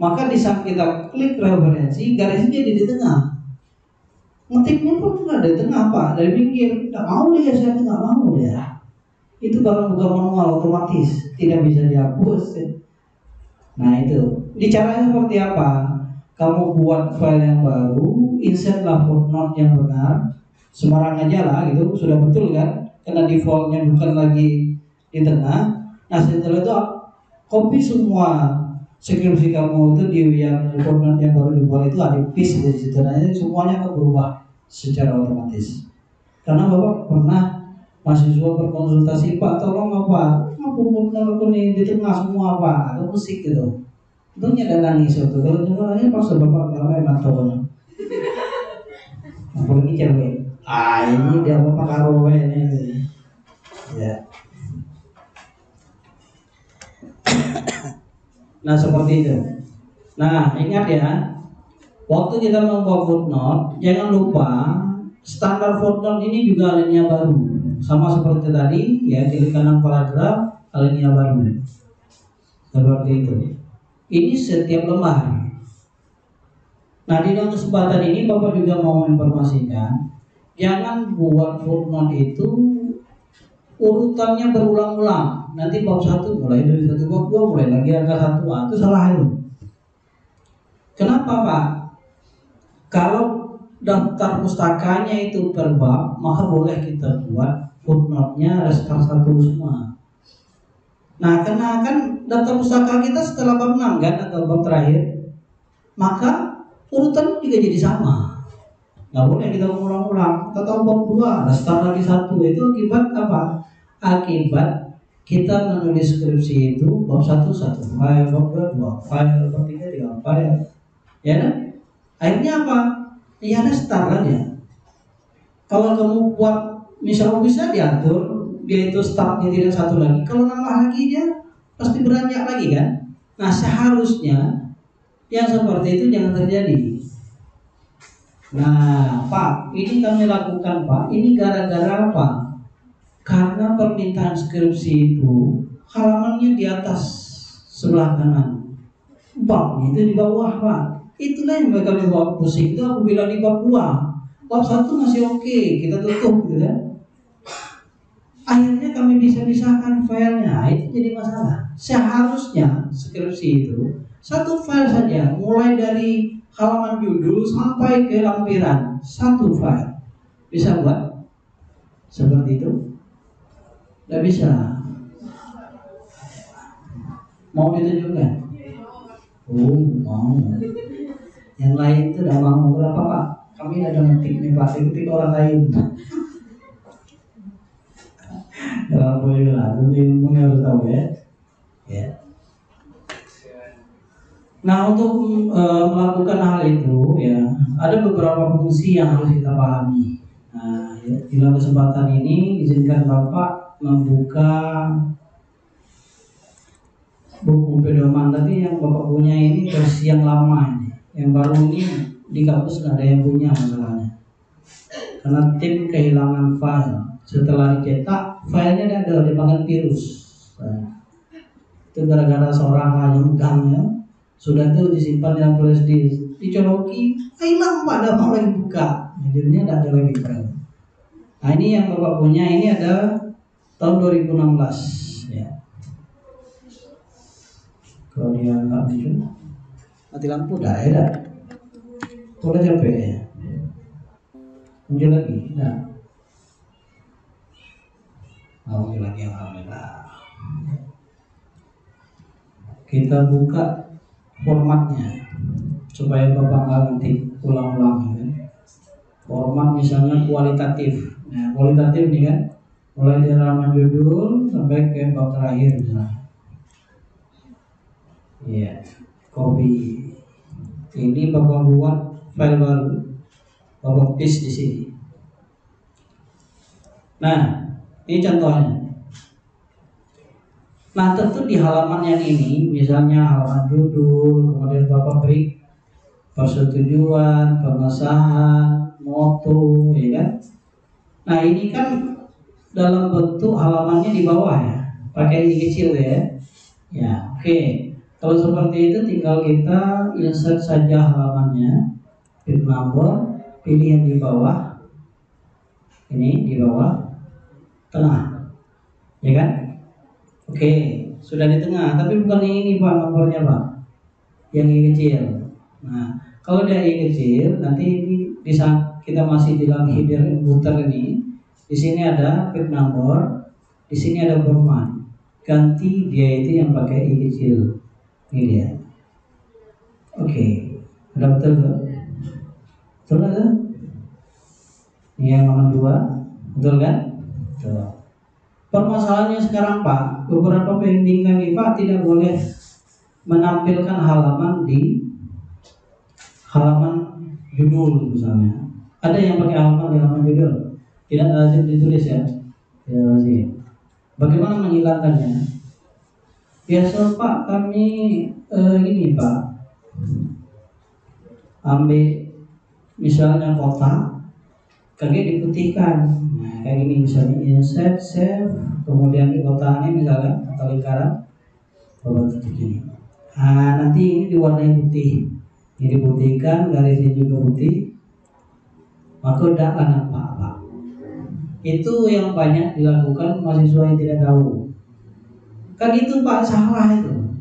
Maka di saat kita klik referensi, garisnya di tengah. Ngetiknya pun nggak dari tengah Pak, dari pinggir. Nggak mau dia, saya nggak mau dia. Itu barang bukan manual, otomatis, tidak bisa dihapus. Nah itu, caranya seperti apa? Kamu buat file yang baru, insertlah footnote yang benar, sembarang aja lah gitu, sudah betul kan? Karena defaultnya bukan lagi di tengah. Nah setelah itu copy semua skripsi kamu itu di yang footnote yang baru dibuat itu ada paste di situ. Nah semuanya akan berubah secara otomatis. Karena Bapak pernah mahasiswa berkonsultasi, Pak tolong apa footnote ini di tengah semua Pak, ada musik gitu. Tentunya ada nangis itu. Kalau cuma nangis pas Bapak nggak enak tahunya. Apalagi cewek. Ini dia Bapak karo ini. Ya. Nah seperti itu. Nah ingat ya, waktu kita membuat footnote, jangan lupa standar footnote ini juga alinea baru, sama seperti tadi ya, kiri kanan paragraf alinea baru, seperti itu. Ini setiap lembar. Nah di dalam kesempatan ini Bapak juga mau informasikan, jangan buat footnote itu urutannya berulang-ulang. Nanti bab 1 mulai dari 1 bab 2 mulai lagi angka 1, itu salah itu. Kenapa Pak? Kalau daftar pustakanya itu per bab, maka boleh kita buat footnote-nya restart 1 semua. Nah karena kan daftar pustaka kita setelah bab 6 kan, atau bab terakhir, maka urutan juga jadi sama. Nggak boleh kita ulang-ulang. Kita tahu bab 2 restart lagi 1. Itu akibat apa? Akibat kita menulis skripsi itu bab 1 file, bab 2 file, bab 3 file. Ya kan? Akhirnya apa? Ya ada start ya. Kalau kamu buat misalnya bisa diatur dia itu startnya tidak 1 lagi. Kalau nambah lagi dia pasti beranjak lagi kan. Nah seharusnya yang seperti itu jangan terjadi. Nah Pak, ini kami lakukan Pak. Ini gara-gara apa? Karena permintaan skripsi itu halamannya di atas sebelah kanan, babnya itu di bawah Pak. Itulah yang kami bawa pusing. Itu aku bilang di bab 2. bab 1 masih oke, kita tutup gitu kan. Akhirnya kami bisa pisahkan filenya, itu jadi masalah. Seharusnya skripsi itu satu file saja, mulai dari halaman judul sampai ke lampiran, satu file. Bisa buat seperti itu? Tidak bisa. Mau ditunjukkan? Oh, mau. Yang lain itu tidak mau. Berapa Pak? Kami ada ngetik nih Pak, ngetik orang lain. Dalam boleh lah, tentu ilmunya harus tahu ya. Ya. Nah, untuk melakukan hal itu ya, ada beberapa fungsi yang harus kita pahami. Nah, ya, dalam kesempatan ini izinkan Bapak membuka buku pedoman tadi yang Bapak punya ini versi yang lama ini. Yang baru ini di kampus nggak ada yang punya masalahnya. Karena tim kehilangan file. Setelah dicetak, filenya ada dimakan virus. Nah, itu gara-gara seorang hanya megangnya. Sudah itu disimpan dalam flash disk, dicoloki, hilang pada mau lagi buka, jadinya tidak ada lagi file. Nah ini yang Bapak punya ini ada tahun 2016 ya. Kalau dia nggak muncul, mati lampu dah ya. Boleh capek ya. Muncul lagi, nah. Muncul lagi alhamdulillah. Kita buka formatnya supaya Bapak nggak nanti ulang-ulang ya. Format misalnya kualitatif. Nah, kualitatif nih kan, mulai dari halaman judul sampai ke bab terakhir misalnya. Iya, copy. Ini Bapak buat file baru, Bapak paste di sini. Nah, ini contohnya. Nah tentu di halaman yang ini, misalnya halaman judul, kemudian Bapak beri persetujuan, pengesahan, moto, ya kan? Nah ini kan dalam bentuk halamannya di bawah ya, pakai i kecil ya. Ya, oke. Kalau seperti itu tinggal kita insert saja halamannya, page number, pilih yang di bawah. Ini di bawah tengah, ya kan? Oke, sudah di tengah, tapi bukan ini Pak nomornya Pak, yang I kecil. Nah, kalau dia I kecil, nanti ini bisa kita masih di dalam header footer ini. Di sini ada page number, di sini ada format. Ganti dia itu yang pakai I kecil. Ini dia. Oke, udah betul tuh? Betul kan? Ini yang nomor 2, betul kan? Betul. Permasalahannya sekarang Pak, beberapa pembimbing kami Pak tidak boleh menampilkan halaman di halaman judul misalnya. Ada yang pakai halaman di halaman judul, tidak lazim ditulis ya, tidak lazim. Bagaimana menghilangkannya? Biasa Pak kami ini Pak, ambil misalnya kota, kaget diputihkan. Nah, kayak gini misalnya insert, save, kemudian di kota ini misalkan atau lingkaran, coba tutup ini. Nah, nanti ini diwarnai putih, ini diputihkan, garisnya juga putih, maka tidak nampak Pak. Itu yang banyak dilakukan mahasiswa yang tidak tahu. Kan itu Pak salah itu.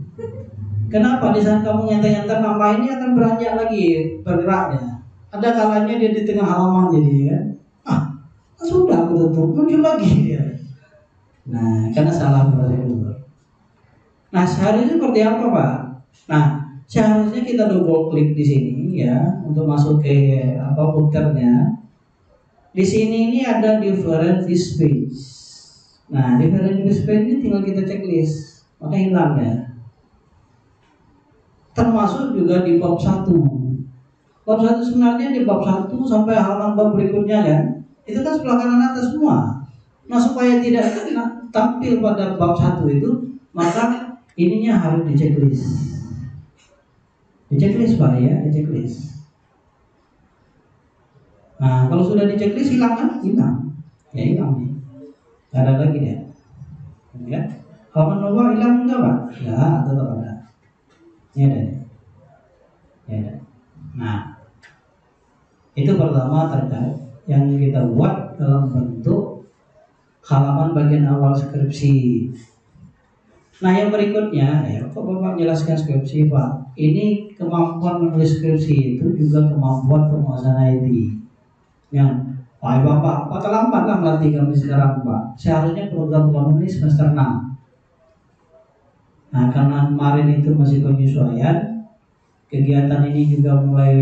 Kenapa di saat kamu nyantai-nyantai nambah ini akan beranjak lagi bergeraknya. Ada kalanya dia di tengah halaman jadi kan. Sudah aku tutup, muncul lagi dia. Nah, karena salah prosedur. Nah, seharusnya seperti apa Pak? Nah, seharusnya kita double klik di sini ya untuk masuk ke footernya. Di sini ini ada different this page. Nah, different this page ini tinggal kita checklist, maka hilang ya. Termasuk juga di bab 1. Bab 1 sebenarnya di bab 1 sampai halaman bab berikutnya kan. Itu kan sebelah kanan atas semua. Nah supaya tidak tampil pada bab 1 itu, maka ininya harus di checklist. Di checklist Pak ya, di checklist. Nah kalau sudah di checklist hilang kan? Hilang. Ya hilang nih. Gak ada lagi ya. Ya. Halaman nomor hilang enggak Pak? Ya tetap ada. Ini ada. Ya ada. Nah itu pertama terkait yang kita buat dalam bentuk halaman bagian awal skripsi. Nah, yang berikutnya, ya kok Bapak jelaskan skripsi Pak? Ini kemampuan menulis skripsi itu juga kemampuan penguasaan IT. Yang Pak Bapak terlambat lah melatih kami sekarang Pak. Seharusnya program kami ini semester 6. Nah, karena kemarin itu masih penyesuaian, kegiatan ini juga mulai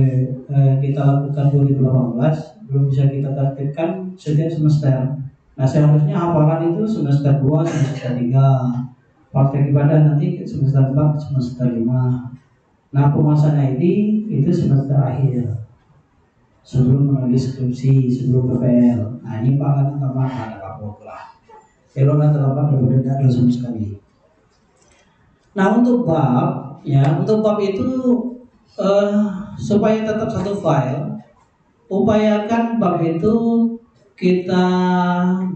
kita lakukan 2018, belum bisa kita tertibkan setiap semester. Nah, seharusnya hafalan itu semester 2, semester 3, praktek ibadah nanti semester 4, semester 5. Nah, penguasaan IT itu semester akhir, sebelum menulis skripsi, sebelum PPL. Nah, ini Pak kan tambah ada kapok lah. Kalau nggak terlambat berbeda ada sama sekali. Nah, untuk bab, ya untuk bab itu supaya tetap satu file, upayakan bab itu kita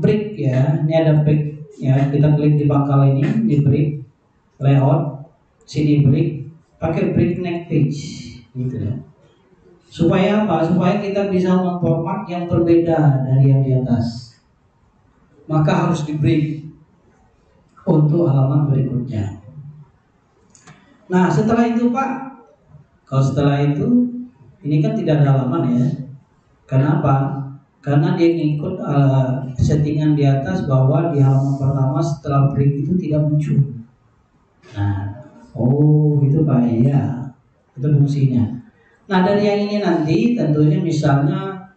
break ya. Ini ada break ya. Kita klik di pangkal ini, di break, layout, sini break, pakai breakneck page, gitu ya. Supaya apa? Supaya kita bisa memformat yang berbeda dari yang di atas. Maka harus di break untuk halaman berikutnya. Nah, setelah itu Pak, kalau setelah itu ini kan tidak ada halaman ya. Kenapa? Karena dia ngikut settingan di atas bahwa di halaman pertama setelah break itu tidak muncul. Nah, oh gitu Pak ya. Itu fungsinya. Nah, dari yang ini nanti tentunya misalnya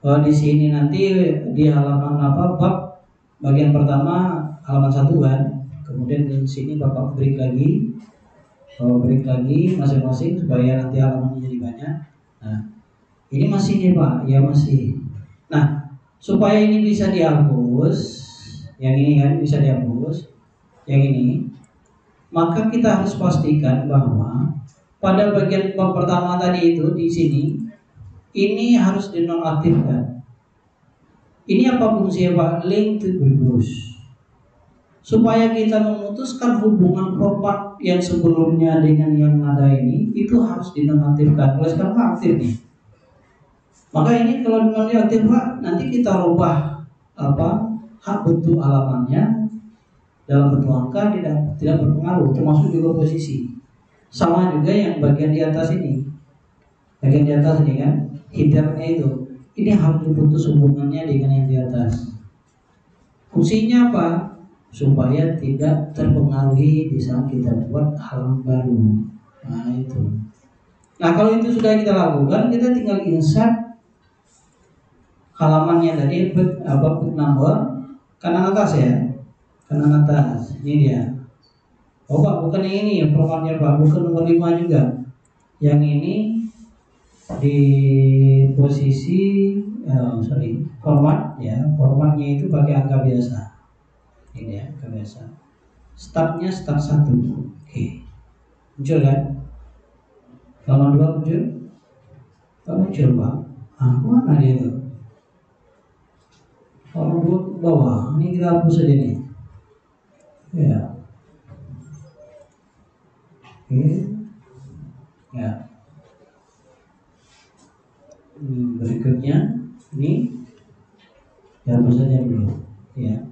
di sini nanti di halaman bab bagian pertama halaman 1 kan. Kemudian di sini Bapak break lagi. Break lagi masing-masing supaya nanti halamannya jadi banyak. Nah, ini masih nih Pak, ya masih. Nah, supaya ini bisa dihapus, yang ini kan bisa dihapus, yang ini, maka kita harus pastikan bahwa pada bagian bab pertama tadi itu di sini, ini harus dinonaktifkan. Ini apa fungsinya Pak? Link to previous. Supaya kita memutuskan hubungan format yang sebelumnya dengan yang ada ini, itu harus dinonaktifkan. Oleh sekarang aktif nih. Maka ini kalau dinonaktif Pak, nanti kita rubah hak bentuk halamannya dalam bentuk angka tidak berpengaruh, termasuk juga posisi. Sama juga yang bagian di atas ini. Bagian di atas ini kan, headernya itu. Ini harus diputus hubungannya dengan yang di atas. Fungsinya apa? Supaya tidak terpengaruhi di saat kita buat halaman baru. Nah itu. Nah kalau itu sudah kita lakukan, kita tinggal insert halamannya tadi, book number kanan atas ya, kanan atas. Ini dia. Oh Pak, bukan yang ini ya formatnya Pak, bukan nomor 5 juga. Yang ini di posisi format ya, formatnya itu pakai angka biasa. Ini ya, angka biasa. Startnya start 1. Oke. Muncul kan? Halaman 2 muncul? Tak muncul Pak. Mana dia itu? Halaman 2 ke bawah. Ini kita hapus saja nih. Ya. Oke. Ya. Berikutnya ini ya hapus saja dulu. Ya.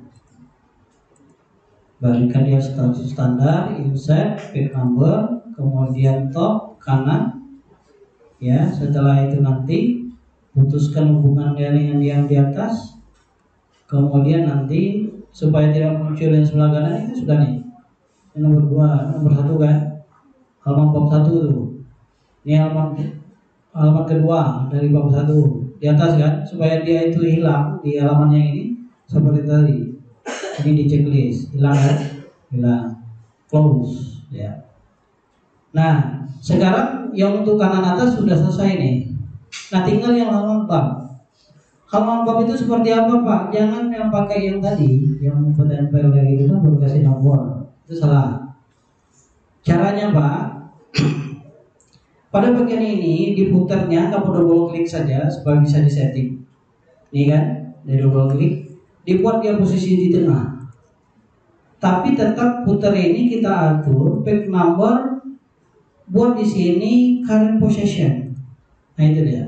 Berikan dia status standar, insert, page number, kemudian top kanan. Ya, setelah itu nanti putuskan hubungan dengan yang di atas. Kemudian nanti supaya tidak muncul yang sebelah kanan itu sudah nih. Ini nomor 2, nomor 1 kan. Halaman bab 1 tuh. Ini halaman kedua dari bab 1 di atas kan, supaya dia itu hilang di halaman yang ini seperti tadi. Ini di checklist, hilang kan? Hilang. Close ya. Nah, sekarang yang untuk kanan atas sudah selesai nih. Nah, tinggal yang halaman bab. Halaman bab itu seperti apa Pak? Jangan yang pakai yang tadi, yang tempel kayak gitu kan baru kasih nomor. Itu salah. Caranya Pak, pada bagian ini diputarnya kamu double klik saja supaya bisa disetting. Ini kan, di double klik, dibuat dia posisi di tengah. Tapi tetap putar ini kita atur page number, buat di sini current possession. Nah itu dia.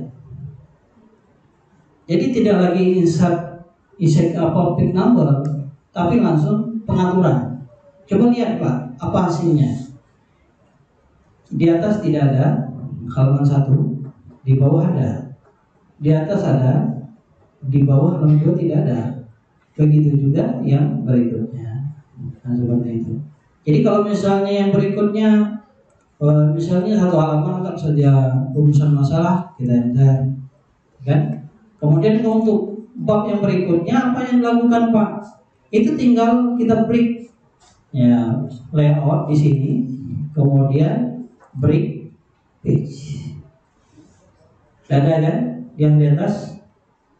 Jadi tidak lagi insert apa big number, tapi langsung pengaturan. Coba lihat Pak, apa hasilnya? Di atas tidak ada halaman 1, di bawah ada. Di atas ada, di bawah halaman 2 tidak ada. Begitu juga yang berikutnya. Nah, seperti itu. Jadi kalau misalnya yang berikutnya, misalnya satu halaman kan saja urusan masalah, kita enter, kan? Kemudian untuk bab yang berikutnya apa yang dilakukan Pak? Itu tinggal kita break, ya, layout di sini, kemudian break page. Ada kan? Yang di atas,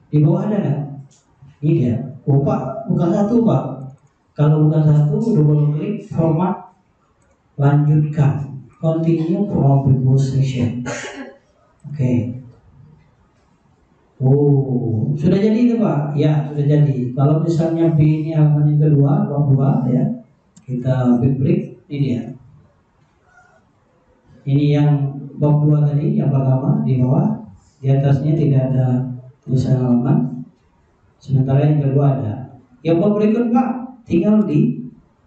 di bawah ada kan? Ini dia. Oh Pak, bukan satu Pak. Kalau bukan satu, double klik format, lanjutkan, continue from previous section. Oke. Oh, sudah jadi itu Pak? Ya, sudah jadi. Kalau misalnya B ini halaman yang kedua, bab 2 ya, kita break, ini dia. Ini yang bab 2 tadi, yang pertama di bawah, di atasnya tidak ada tulisan halaman. Sementara yang kedua ada. Yang bab berikut Pak, tinggal di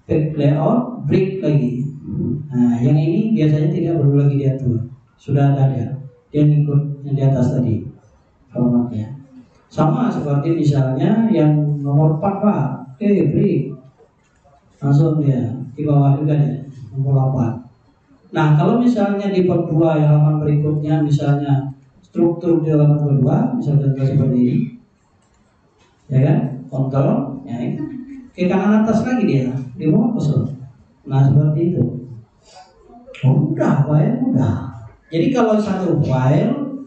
layout, break lagi. Nah, yang ini biasanya tidak perlu lagi diatur, sudah ada dia ngikut yang di atas tadi formatnya. Sama seperti misalnya yang nomor 4 Pak, break, langsung dia di bawah juga dia nomor 8. Nah, kalau misalnya di bab 2 yang halaman berikutnya, misalnya struktur di halaman kedua, misalnya seperti ini, ya kan, kontrol, ya itu ke kanan atas lagi dia, di bawah kosong. Nah, seperti itu. Mudah, Pak ya, mudah. Jadi kalau satu file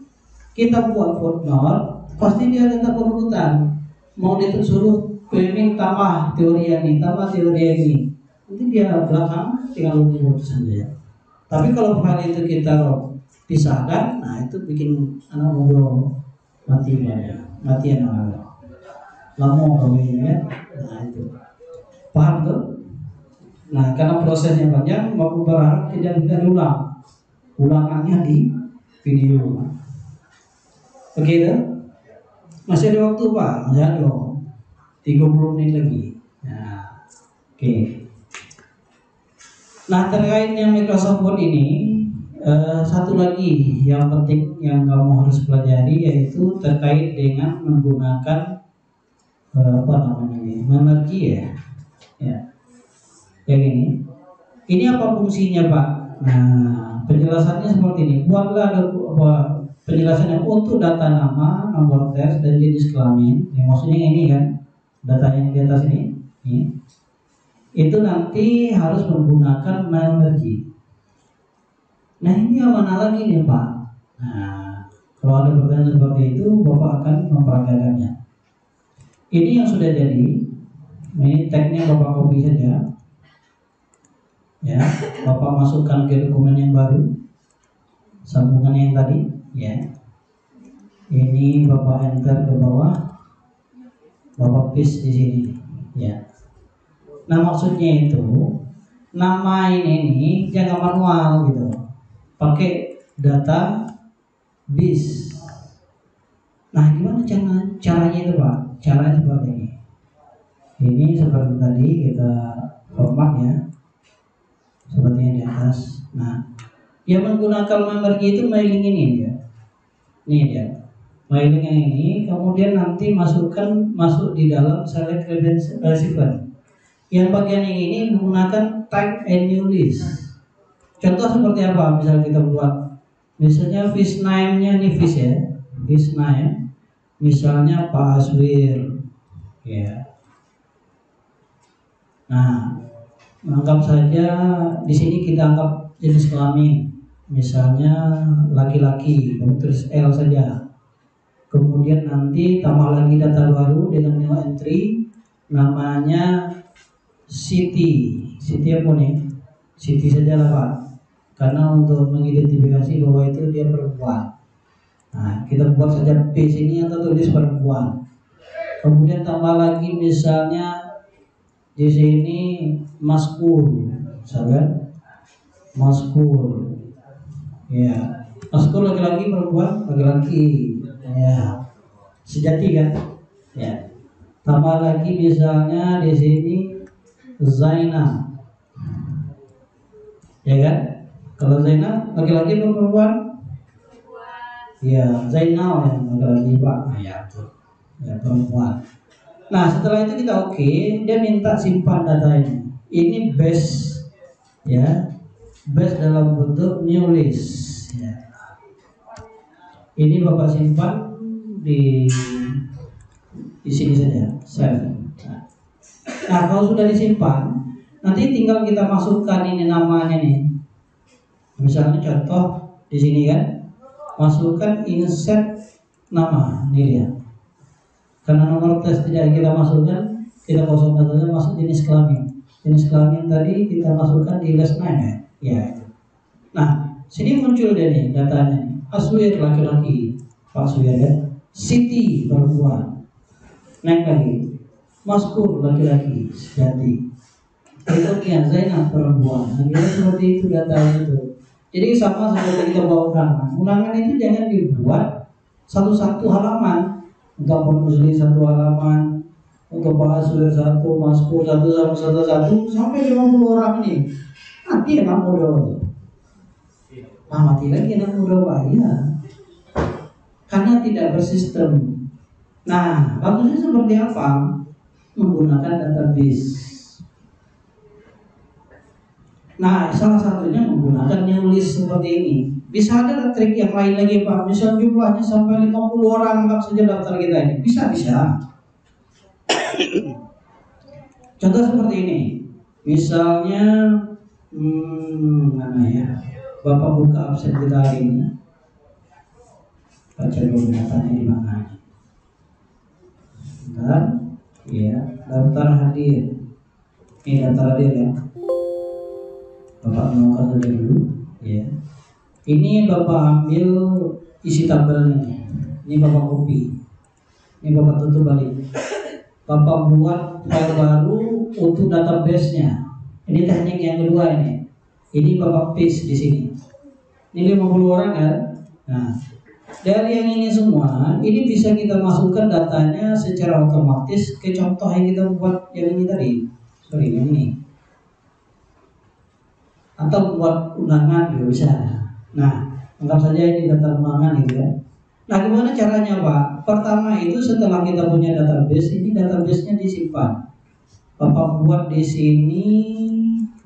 kita buat footnote, pasti dia tetap berurutan. Mau disuruh framing tambah teori yang ini, tambah teori yang ini, nanti dia belakang tinggal urut saja. Tapi kalau file itu kita pisahkan, nah itu bikin anak muda mati ya, mati anak lama kawinnya. Nah itu paham tuh. Nah, karena prosesnya panjang, aku berharap tidak bisa diulang. Ulangannya di video. Oke, masih ada waktu Pak, masih ada 30 menit lagi. Nah, oke. Nah, terkait yang Microsoft Word ini, satu lagi yang penting yang kamu harus pelajari, yaitu terkait dengan menggunakan apa namanya ini, memergi ya. Yang ini apa fungsinya Pak? Nah, penjelasannya seperti ini. Buatlah ada penjelasan yang untuk data nama, nomor tes, dan jenis kelamin. Ya, maksudnya ini kan, data yang di atas ini. Itu nanti harus menggunakan merge. Nah, ini yang mana lagi nih Pak? Nah, kalau ada pertanyaan seperti itu, Bapak akan memperagakannya. Ini yang sudah jadi. Ini tagnya Bapak copy saja. Ya, Bapak masukkan ke dokumen yang baru, sambungan yang tadi, ya. Ini Bapak enter ke bawah, Bapak paste di sini, ya. Nah, maksudnya itu nama ini jangan manual gitu, pakai data bis. Nah, gimana caranya itu Pak? Caranya seperti ini. Ini seperti tadi kita format ya. Seperti yang di atas. Nah, yang menggunakan memory itu mailing ini dia. Ini dia. Mailing yang ini, kemudian nanti masuk di dalam select receiver. Yang bagian yang ini menggunakan type and new list. Contoh seperti apa? Misal kita buat, misalnya fish name-nya ini fish ya, fish name. Misalnya Pak Aswir, ya. Nah, anggap saja di sini kita anggap jenis kelamin, misalnya laki-laki, terus L saja. Kemudian nanti tambah lagi data baru dengan new entry, namanya Siti. Siti apa nih? Siti saja lah Pak, karena untuk mengidentifikasi bahwa itu dia perempuan. Nah, kita buat saja P sini atau tulis perempuan. Kemudian tambah lagi misalnya di sini maskul, misalkan maskul, ya, maskul laki-laki perempuan laki-laki, ya, sejati kan? Ya. Tambah lagi misalnya di sini Zainab, ya kan? Kalau Zainab laki-laki atau perempuan? Ya, Zainal yang laki-laki Pak. Ya, tuh. Ya, perempuan. Nah, setelah itu kita oke, dia minta simpan data ini. Ini base, ya, base dalam bentuk new list. Ya. Ini Bapak simpan di sini saja, save. Nah, kalau sudah disimpan, nanti tinggal kita masukkan ini namanya nih. Misalnya contoh di sini kan, masukkan insert nama, ini dia. Karena nomor tes tidak kita masukkan, kita kosongkan saja, masuk jenis kelamin. Jenis kelamin tadi kita masukkan di last name ya. Nah, sini muncul deh nih datanya nih. Aswir laki-laki, Pak Swir ya. Siti perempuan. Naik lagi. Maskur laki-laki, sejati. Berikutnya Zainab perempuan. Akhirnya seperti itu datanya itu. Jadi sama seperti kita bawa undangan. Undangan itu jangan dibuat satu-satu halaman. Untuk Pak Musli satu halaman, untuk Pak Aswir satu, Maskur satu, sampai 50 orang ini. Mati anak muda. Mati lagi anak muda Pak, ya. Karena tidak bersistem. Nah, bagusnya seperti apa? Menggunakan database. Nah, salah satunya menggunakan new list seperti ini. Bisa ada trik yang lain lagi Pak. Misal jumlahnya sampai 50 orang anggap saja daftar kita ini. Bisa. Contoh seperti ini. Misalnya mana ya? Bapak buka absen kita hari ini. Baca dulu datanya di mana. Bentar. Ya, daftar hadir. Ini daftar hadir ya. Bapak menukar saja dulu. Ya. Ini Bapak ambil isi tabelnya. Ini Bapak copy. Ini Bapak tutup balik. Bapak buat file baru untuk database-nya. Ini teknik yang kedua ini. Ini Bapak paste di sini. Ini 50 orang kan? Nah, dari yang ini semua, ini bisa kita masukkan datanya secara otomatis ke contoh yang kita buat yang ini tadi. Yang ini. Atau buat undangan juga bisa. Nah, anggap saja ini daftar undangan gitu ya. Nah, gimana caranya Pak? Pertama itu setelah kita punya database, ini database-nya disimpan. Bapak buat di sini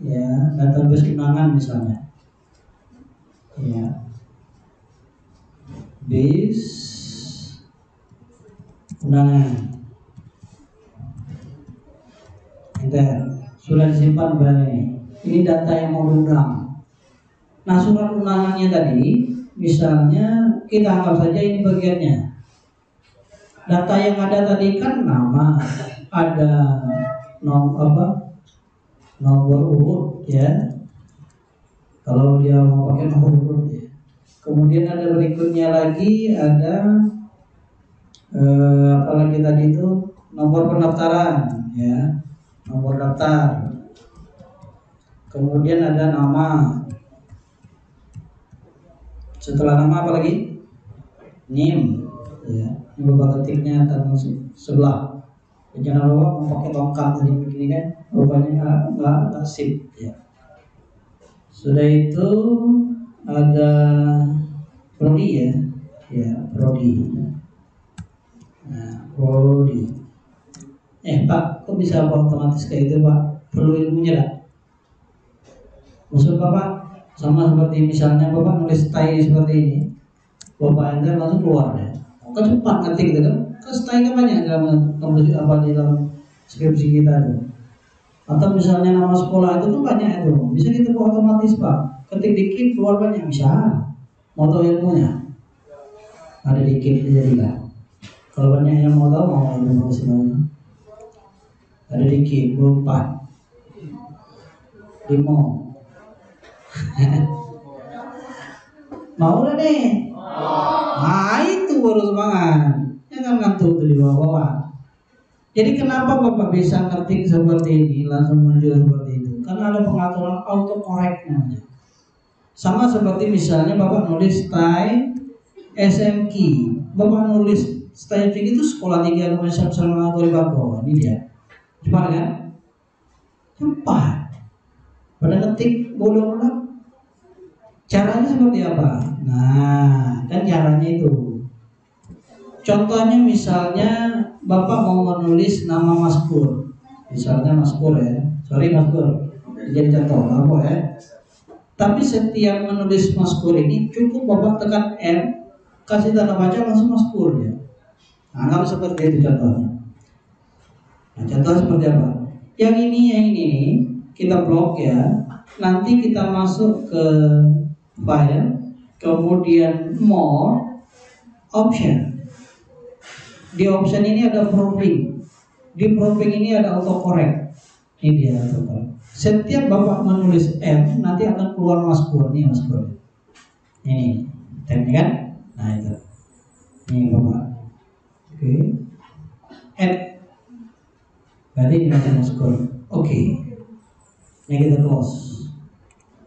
ya, database undangan misalnya. Ya. Base undangan. Enter. Sudah disimpan barang ini. Ini data yang mau diundang. Nah, surat undangannya tadi, misalnya kita anggap saja ini bagiannya. Data yang ada tadi kan nama, ada nomor urut ya. Kalau dia mau pakai nomor urut ya. Kemudian ada berikutnya lagi ada apalagi tadi itu nomor pendaftaran ya, nomor daftar. Kemudian ada nama. Setelah nama apa lagi? NIM. Ya, ini Bapak ketiknya tanggal sebelah. Jangan lupa mau pakai tongkat tadi begini kan, rupanya nggak sip. Ya. Sudah itu ada prodi ya, prodi. Nah, prodi. Pak, kok bisa otomatis kayak itu Pak? Perlu ilmunya tak? Maksud Bapak sama seperti misalnya Bapak nulis stay seperti ini, Bapak enter langsung keluar ya. Kan cepat ngetik gitu kan? Kan stay kan banyak dalam di dalam skripsi kita itu. Atau misalnya nama sekolah itu kan banyak itu, bisa kita buat otomatis Pak. Ketik dikit keluar banyak bisa. Mau tahu ilmunya? Ada dikit jadi lah. Kalau banyak yang mau tahu mau ilmu semuanya. Ada dikit 24 5 mau udah deh. Nah itu baru semangat. Jangan ngantuk tuh di bawah-bawah. Jadi kenapa Bapak bisa ngetik seperti ini langsung muncul seperti itu? Karena ada pengaturan autocorrect namanya. Sama seperti misalnya Bapak nulis Thai SM key, Bapak nulis Statistik itu sekolah tinggi agama Islam selama Goribako. Ini dia. Cepat kan? Cepat. Pada ketik bodoh lah. Caranya seperti apa? Nah, kan caranya itu. Contohnya misalnya Bapak mau menulis nama Mas Pur. Misalnya Mas Pur ya. Sorry Mas Pur. Jadi contoh apa ya? Tapi setiap menulis Mas Pur ini cukup Bapak tekan M, kasih tanda baca langsung Mas Pur ya. Nah, kalau seperti itu contohnya. Nah, contoh seperti apa? Yang ini nih, kita blok ya. Nanti kita masuk ke file, kemudian more, option. Di option ini ada proofing. Di proofing ini ada autocorrect. Ini dia autocorrect. Setiap Bapak menulis M, nanti akan keluar Mas Pur. Ini Mas Pur. Ini, temnya kan? Nah itu. Ini Bapak. Oke. Add. Berarti ini akan Mas Pur. Oke. Ini kita close.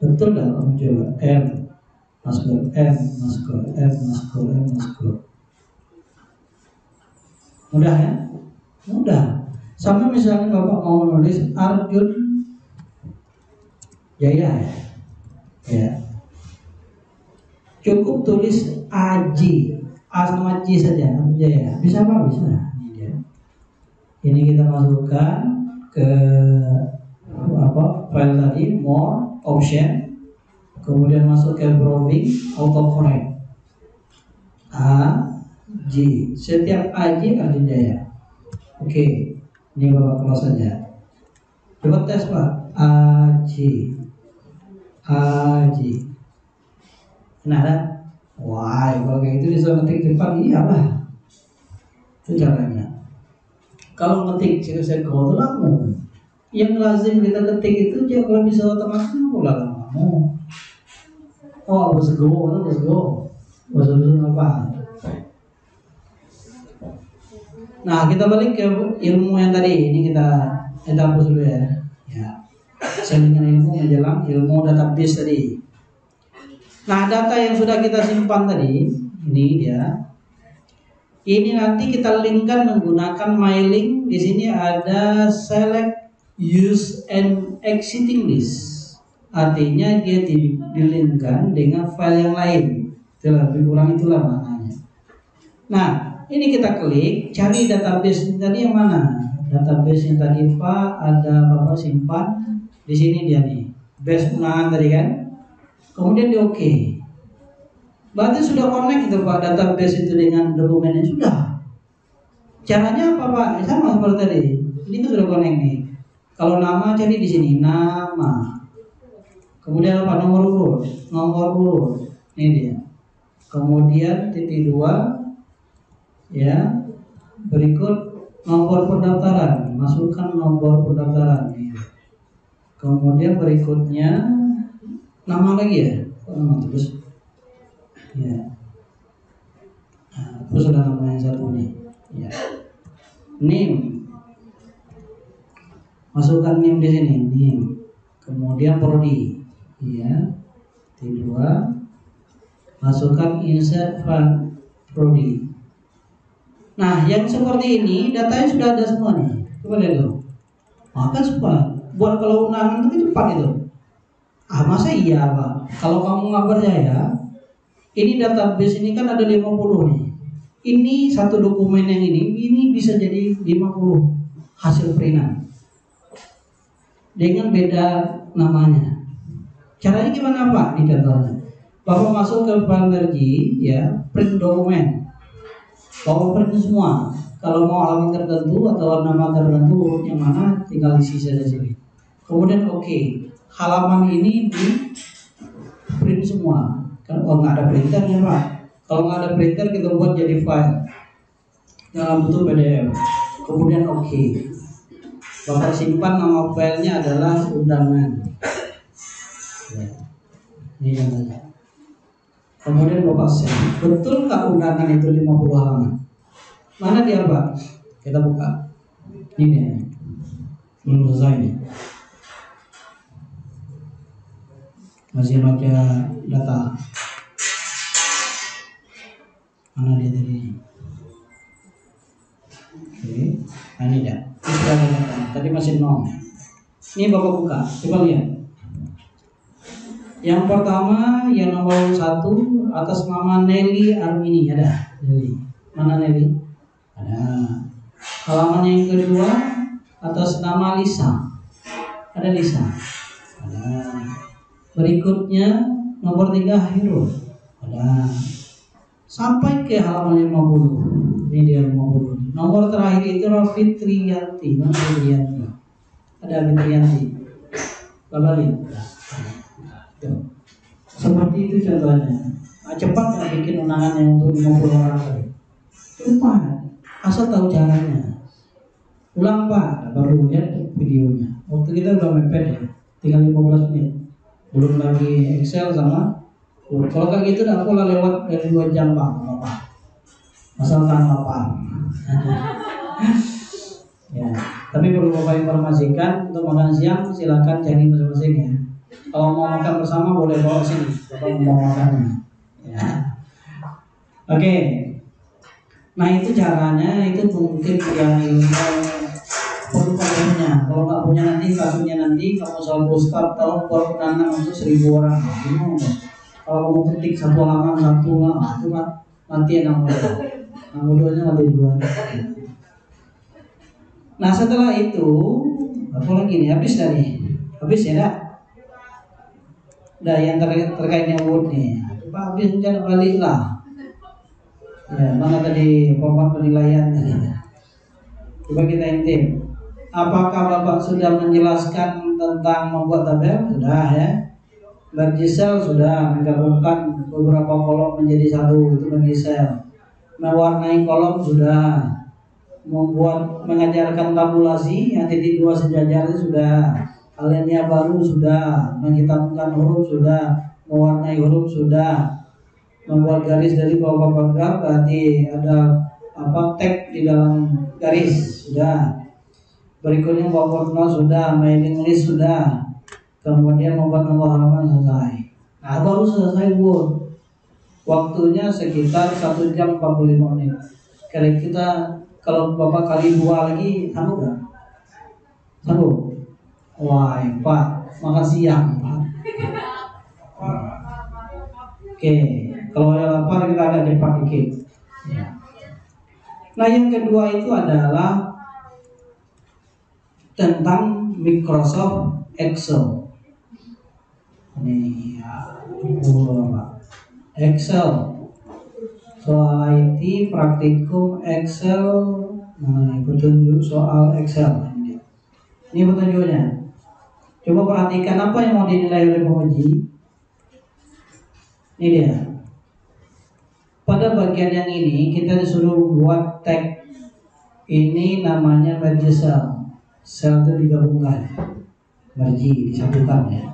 Betul nggak? Kamu coba M, Mas Pur, M, Mas Pur, M, Mas Pur, M, Mas Pur. Mudah ya? Mudah. Sama misalnya Bapak mau menulis Arjun Jaya ya. Cukup tulis Aji, A sama J saja, Jaya. Bisa apa? Bisa. Ini dia. Ini kita masukkan ke file tadi, more, option, kemudian masuk ke browsing, autocorrect. A, J. Setiap Aji Arjun Jaya. Oke, ini Bapak close saja. Coba tes Pak. Aji. Nah, kan? Wah, kalau kayak itu bisa ngetik cepat, iyalah. Itu caranya. Kalau ngetik seko itu lama. Yang lazim kita ketik itu dia kalau bisa otomatis pula lama. Oh, harus go. Bahasa apa? Nah, kita balik ke ilmu yang tadi. Ini kita hapus dulu ya. Ya. Dengan ilmu yang jalan, ilmu database tadi. Nah, data yang sudah kita simpan tadi, ini dia. Ini nanti kita linkkan menggunakan mailing. Di sini ada select use and exiting list. Artinya dia dilinkkan dengan file yang lain. Itulah lebih kurang itulah maknanya. Nah, ini kita klik cari database tadi yang mana? Database yang tadi Pak ada Bapak simpan di sini dia nih. Base undangan tadi kan? Kemudian di OK. Berarti sudah connect itu Pak database itu dengan dokumennya sudah. Caranya apa Pak? Sama seperti tadi. Ini kan sudah connect nih. Kalau nama cari di sini nama. Kemudian apa nomor urut? Ini dia. Kemudian titik 2 ya. Berikut nomor pendaftaran. Masukkan nomor pendaftaran nih. Kemudian berikutnya nama lagi ya. Nama terus. Ya. Nah, terus ada nama yang satu nih. Ya. Name. Masukkan name di sini, name. Kemudian prodi. Ya. Titik 2. Masukkan insert file prodi. Nah, yang seperti ini datanya sudah ada semua nih. Coba lihat dulu. Maka cepat. Buat kalau undangan itu cepat itu. Masa iya Pak? Kalau kamu nggak percaya, ini database ini kan ada 50 nih. Ini satu dokumen yang ini bisa jadi 50 hasil printan dengan beda namanya. Caranya gimana Pak? Ini contohnya. Bapak masuk ke file merge ya, print dokumen. Bapak print semua. Kalau mau halaman tertentu atau nama tertentu urut yang mana tinggal isi saja sini. Kemudian OK, halaman ini di print semua. Kan nggak ada printer ya Pak. Kalau nggak ada printer kita buat jadi file dalam bentuk PDF. Kemudian OK, Bapak simpan nama filenya adalah undangan. Ya. Ini yang tadi. Kemudian Bapak save. Betul nggak undangan itu 50 halaman? Mana dia Pak? Kita buka. Ini belum selesai nih. Masih baca data. Mana dia tadi? Oke. Nah ini ya. Ini sudah ada. Tadi masih 0. Ini Bapak buka. Coba lihat. Yang pertama yang nomor 1 atas nama Nelly Armini ada. Nelly. Mana Nelly? Ada. Halaman yang kedua atas nama Lisa. Ada Lisa. Ada. Berikutnya nomor 3 Hero. Ada. Sampai ke halaman 50. Ini dia 50. Nomor terakhir itu Fitriyanti. Mana Fitriyanti? Ada Fitriyanti. Bapak lihat. Tuh. Seperti itu contohnya. Nah, cepat nggak bikin undangan yang untuk 50 orang tadi? Cepat. Asal tahu caranya. Ulang Pak, baru lihat videonya. Waktu kita udah mepet ya, tinggal 15 menit. Belum lagi Excel sama Word. Kalau kayak gitu udah pola lewat dari 2 jam Pak, Bapak. Asalkan lapar. Ya, tapi perlu Bapak informasikan untuk makan siang silakan cari masing-masing ya. Kalau mau makan bersama boleh bawa sini, Bapak mau makannya. Ya. Oke. Nah itu caranya, itu mungkin yang perlu kamunya. Kalau nggak punya nanti kasusnya nanti kamu soal postcard tolong buat undangan untuk 1000 orang. Kalau kamu ketik satu halaman satu lah, itu nanti yang modelnya nanti 2. Nah setelah itu apa lagi nih? Habis ya dah. Nah yang terkaitnya Word nih, coba habis jangan balik lah. Ya, mana tadi format penilaian tadi? Coba kita intip. Apakah Bapak sudah menjelaskan tentang membuat tabel? Sudah ya. Bergisel sudah menggabungkan beberapa kolom menjadi satu, itu bergisel. Mewarnai kolom sudah. Mengajarkan tabulasi yang titik 2 sejajar itu sudah. Alinea baru sudah. Menghitamkan huruf sudah. Mewarnai huruf sudah. Membuat garis dari bawah paragraf, berarti ada tag di dalam garis sudah. Berikutnya power note sudah, mailing list sudah. Kemudian membuat nomor halaman selesai. Nah baru selesai Word. Waktunya sekitar 1 jam 45 menit. Kalau Bapak kali 2 lagi sanggup nggak? Sanggup? Wah Pak, makan siang Pak. Oke. Kalau yang lapar kita agak cepat dikit. Ya. Nah yang kedua itu adalah tentang Microsoft Excel. Ini ya, Excel. Soal IT praktikum Excel. Nah, ini petunjuk soal Excel. Ini petunjuknya. Coba perhatikan apa yang mau dinilai oleh penguji. Ini dia. Pada bagian yang ini kita disuruh buat tag. Ini namanya merge cell. Sel itu digabungkan, merge disatukan ya.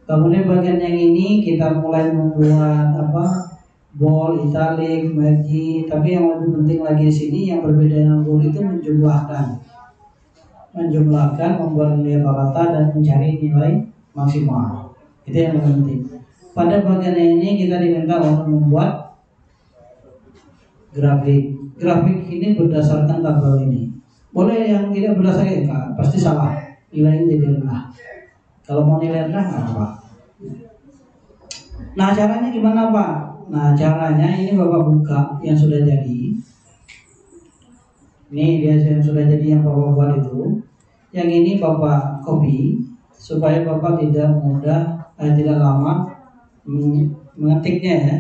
Kemudian bagian yang ini kita mulai membuat bold, italic, merge. Tapi yang lebih penting lagi di sini yang berbeda dengan bold itu menjumlahkan, membuat nilai rata dan mencari nilai maksimal. Itu yang lebih penting. Pada bagian ini kita diminta untuk membuat grafik ini berdasarkan tabel ini. Boleh yang tidak berdasarkan pasti salah, nilainya jadi rendah. Kalau mau nilai rendah nggak apa. Nah caranya gimana Pak? Nah caranya ini Bapak buka yang sudah jadi. Ini dia yang sudah jadi yang Bapak buat itu. Yang ini Bapak copy supaya Bapak tidak tidak lama mengetiknya ya.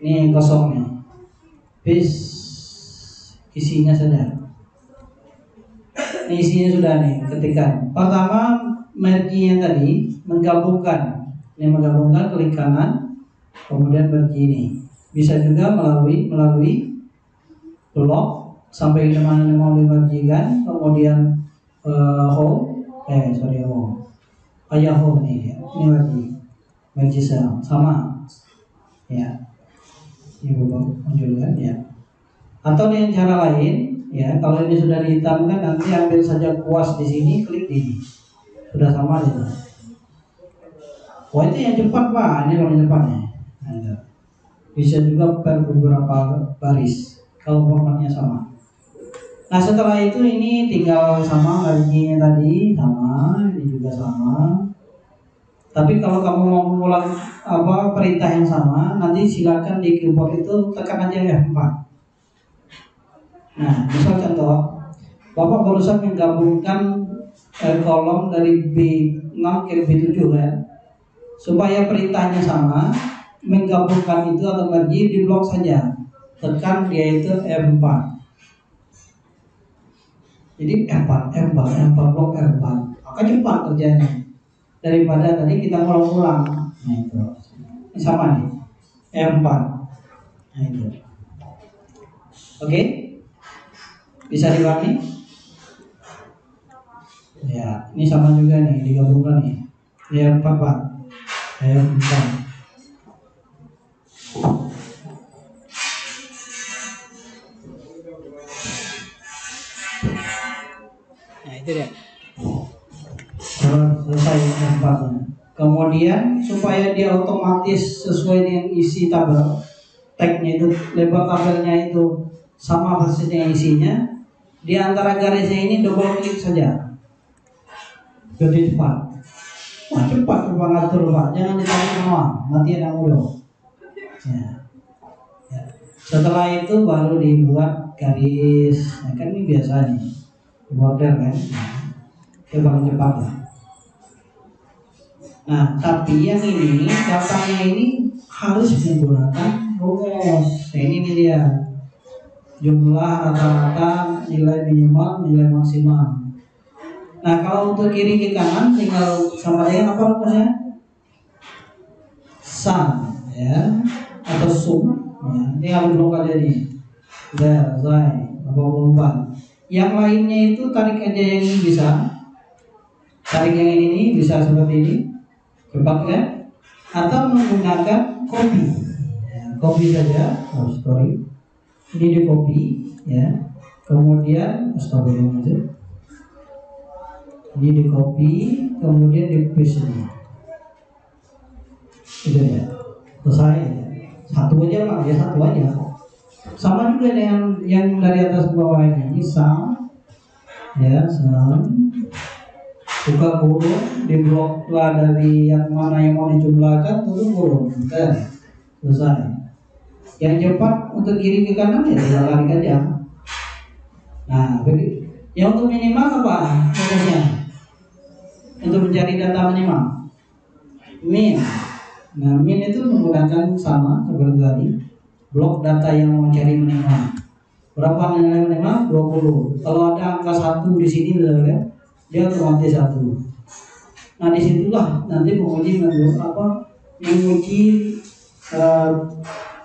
Ini yang kosong nih. Isinya saja. Ini isinya sudah nih ketikkan. Pertama merge yang tadi menggabungkan. Ini menggabungkan klik kanan, kemudian merge ini. Bisa juga melalui blok sampai ke mana yang mau dimergikan, kemudian home nih ya. Ini merge cell sama ya. Ini Bapak munculkan ya. Atau dengan cara lain ya, kalau ini sudah dihitamkan nanti ambil saja kuas di sini, klik di sini. Sudah sama itu. Wah itu yang cepat Pak, ini kalau cepatnya. Nah, bisa juga per beberapa baris kalau formatnya sama. Nah setelah itu ini tinggal sama marginnya tadi sama, ini juga sama. Tapi kalau kamu mau mengulang perintah yang sama, nanti silakan di keyboard itu tekan aja F4. Nah misal contoh, Bapak barusan menggabungkan kolom dari B6 ke B7 kan, supaya perintahnya sama, menggabungkan itu atau merge di blok saja, tekan dia itu F4. Jadi F4 blok F4 akan cepat kerjanya daripada tadi kita ngulang-ulang. Nah itu ini sama nih F4. Nah itu oke, bisa dipahami ya. Ini sama juga nih, digabungkan nih F4 Pak, F4. Nah itu dia, selesai tempatnya. Kemudian supaya dia otomatis sesuai dengan isi tabel, tagnya itu, lebar tabelnya itu sama persis dengan isinya, di antara garisnya ini double klik saja, jadi cepat. Wah cepat mengatur Pak, jangan ditarik semua, mati anak mulu. Ya. Setelah itu baru dibuat garis, nah, kan ini biasa nih, border kan, itu paling cepat lah. Nah, tapi yang ini datanya ini harus menggunakan rumus. Nah, ini nih dia, jumlah rata-rata, nilai minimal, nilai maksimal. Nah, kalau untuk kiri ke kanan tinggal sama dengan apa rumusnya? Sum, ya, atau sum. Ya, ini harus blok aja nih. Del, Zai, 24. Yang lainnya itu tarik aja yang ini bisa. Tarik yang ini bisa seperti ini. Cepat kan? Atau menggunakan copy ya, copy saja. Sorry, ini di copy ya, kemudian astagfirullah, ini di copy kemudian di paste ini. Itu ya, selesai. Satu aja Pak, ya satu aja. Sama juga dengan yang dari atas ke bawah ini, sum ya, sum buka kurung, di blok lah dari yang mana yang mau dijumlahkan, tutup kurung, selesai. Yang cepat untuk kiri ke kanan ya tinggal tarik aja. Nah, begitu. Yang untuk minimal apa fokusnya? Untuk mencari data minimal, min. Nah, min itu menggunakan sama seperti tadi, blok data yang mau cari minimal. Berapa nilai minimal? 20. Kalau ada angka 1 di sini kan, dia otomatis 1. Nah disitulah nanti menguji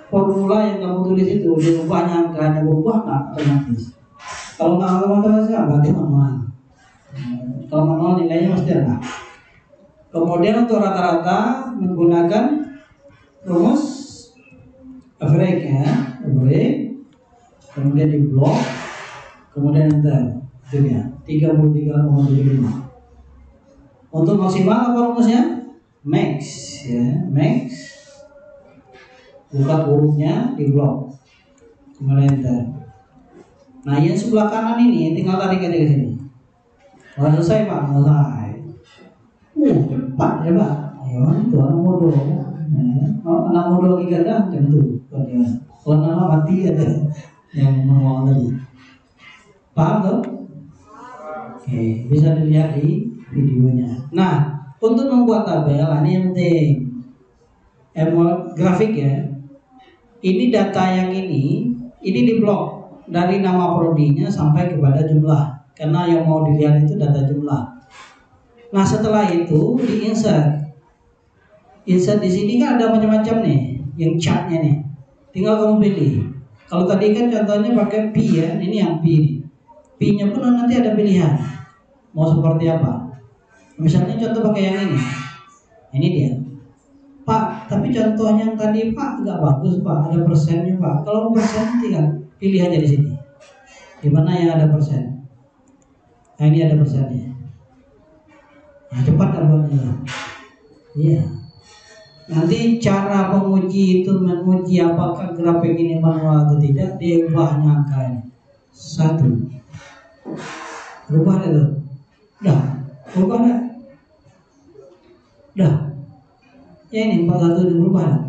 formula yang kamu tulis itu, dirubahnya angkanya berubah nggak otomatis. Kalau nggak otomatis berarti manual. Kalau manual nilainya pasti ada. Kemudian untuk rata-rata menggunakan rumus average ya, average, kemudian di blok, kemudian enter. Itu ya, 33,75. Untuk maksimal apa rumusnya? Max ya, max. Buka hurufnya di blok, kemudian enter. Nah yang sebelah kanan ini tinggal tarik aja ke sini. Wah selesai Pak, selesai. Cepat ya Pak. Ya itu anak muda. Anak muda lagi gagah macam itu. Kalau nama mati ada yang mau lagi. Paham tuh? Oke, bisa dilihat di videonya. Nah, untuk membuat tabel ini yang penting grafik ya. Ini data yang ini diblok dari nama prodinya sampai kepada jumlah, karena yang mau dilihat itu data jumlah. Nah, setelah itu di insert. Insert di sini kan ada macam-macam nih, yang chartnya nih. Tinggal kamu pilih. Kalau tadi kan contohnya pakai P ya, ini yang P. P-nya pun nanti ada pilihan. Mau seperti apa? Misalnya contoh pakai yang ini. Ini dia. Pak, tapi contoh yang tadi Pak nggak bagus Pak, ada persennya Pak. Kalau persen tinggal pilih aja di sini. Di mana yang ada persen? Nah ini ada persennya. Nah, cepat kan buatnya? Iya. Nanti cara penguji itu menguji apakah grafik ini manual atau tidak, dia ubahnya angka ini. 1. Berubah itu. Dah. Berubah enggak? Dah. Ya ini 41 itu berubah enggak?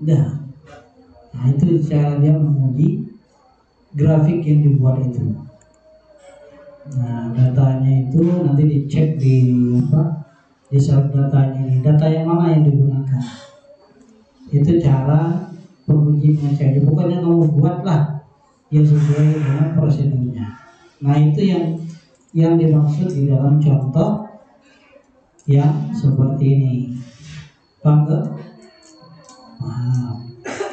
Dah. Nah itu cara dia menguji grafik yang dibuat itu. Nah datanya itu nanti dicek di di sel datanya ini. Data yang mana yang digunakan? Itu cara penguji mengecek. Bukannya kamu buatlah yang sesuai dengan prosedurnya. Nah itu yang dimaksud di dalam contoh yang seperti ini. Paham gak? Nah,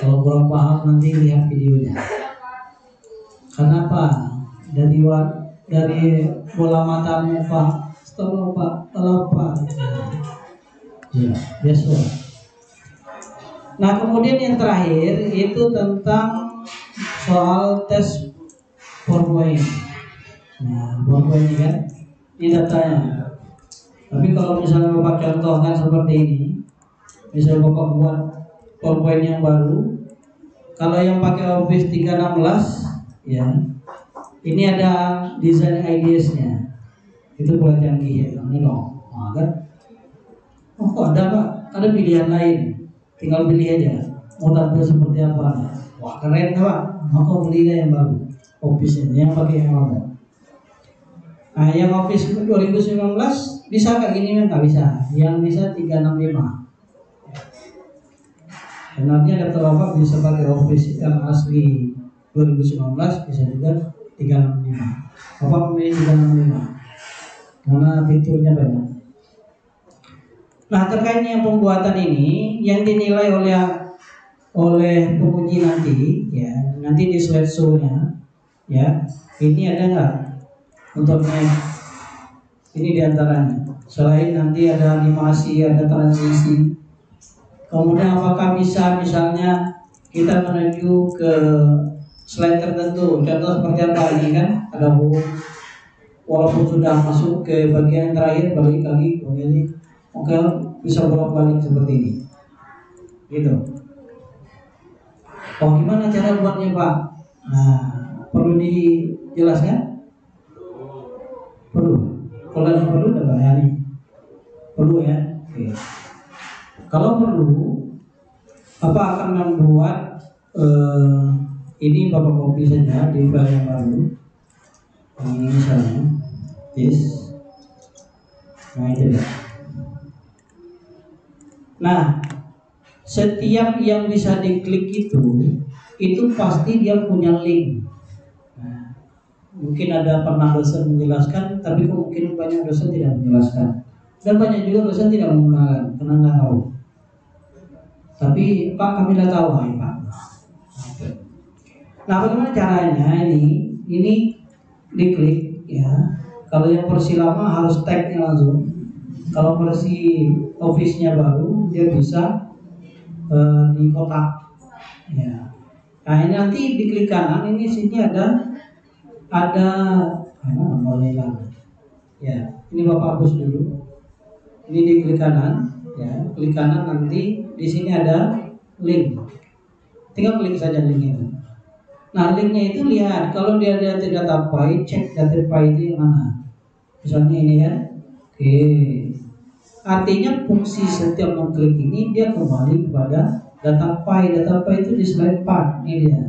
kalau kurang paham nanti lihat videonya. Kenapa? Dari bola matamu Pak, setelah Pak, ya, biasa. Nah kemudian yang terakhir itu tentang soal tes PowerPoint. Nah PowerPoint ini kan, ini datanya. Tapi kalau misalnya Bapak contohkan seperti ini, misalnya Bapak buat PowerPoint yang baru, kalau yang pakai Office 316, ya, ini ada design ideas-nya. Itu boleh canggih ya, ini loh. Nah, kan? Oh kok ada Pak? Ada pilihan lain. Tinggal pilih aja. Mau tampil seperti apa? Wah keren Pak. Maka belilah yang baru. Office-nya yang pakai yang lama. Nah yang Office 2019 bisa kayak gini kan? Nggak bisa. Yang bisa 365. Sebenarnya daftar Bapak bisa pakai Office yang asli 2019, bisa juga 365. Bapak memilih 365 karena fiturnya banyak. Nah terkaitnya pembuatan ini yang dinilai oleh penguji nanti, ya nanti di slideshow-nya, ya ini ada nggak untuk ini diantaranya. Selain nanti ada animasi, ada transisi. Kemudian apakah bisa misalnya kita menuju ke slide tertentu, contoh seperti apa ini kan, ada home, walaupun sudah masuk ke bagian terakhir balik lagi, begini, oke bisa bolak-balik seperti ini, gitu. Oh gimana cara buatnya Pak? Nah, perlu dijelaskan? Perlu. Kalau perlu apa ya nih? Perlu ya. Oke. Kalau perlu, apa akan membuat ini Bapak copy saja di file yang baru. Ini misalnya, this. Nah itu dia. Nah, setiap yang bisa diklik itu pasti dia punya link. Nah, mungkin ada pernah dosen menjelaskan, tapi kemungkinan banyak dosen tidak menjelaskan. Dan banyak juga dosen tidak menggunakan, karena nggak tahu. Tapi Pak kami tidak tahu, Pak. Nah, bagaimana caranya ini diklik ya. Kalau yang versi lama harus tag-nya langsung. Kalau versi Office-nya baru dia bisa di kotak. Ya. Nah, ini nanti diklik kanan, ini sini ada ya. Ini Bapak hapus dulu. Ini di klik kanan, ya. Klik kanan nanti di sini ada link. Tinggal klik saja link itu. Nah linknya itu lihat, kalau dia ada data file, cek data file itu yang mana. Misalnya ini ya, oke. Artinya fungsi setiap mengklik ini dia kembali kepada data file. Data file itu di slide 4, ini dia.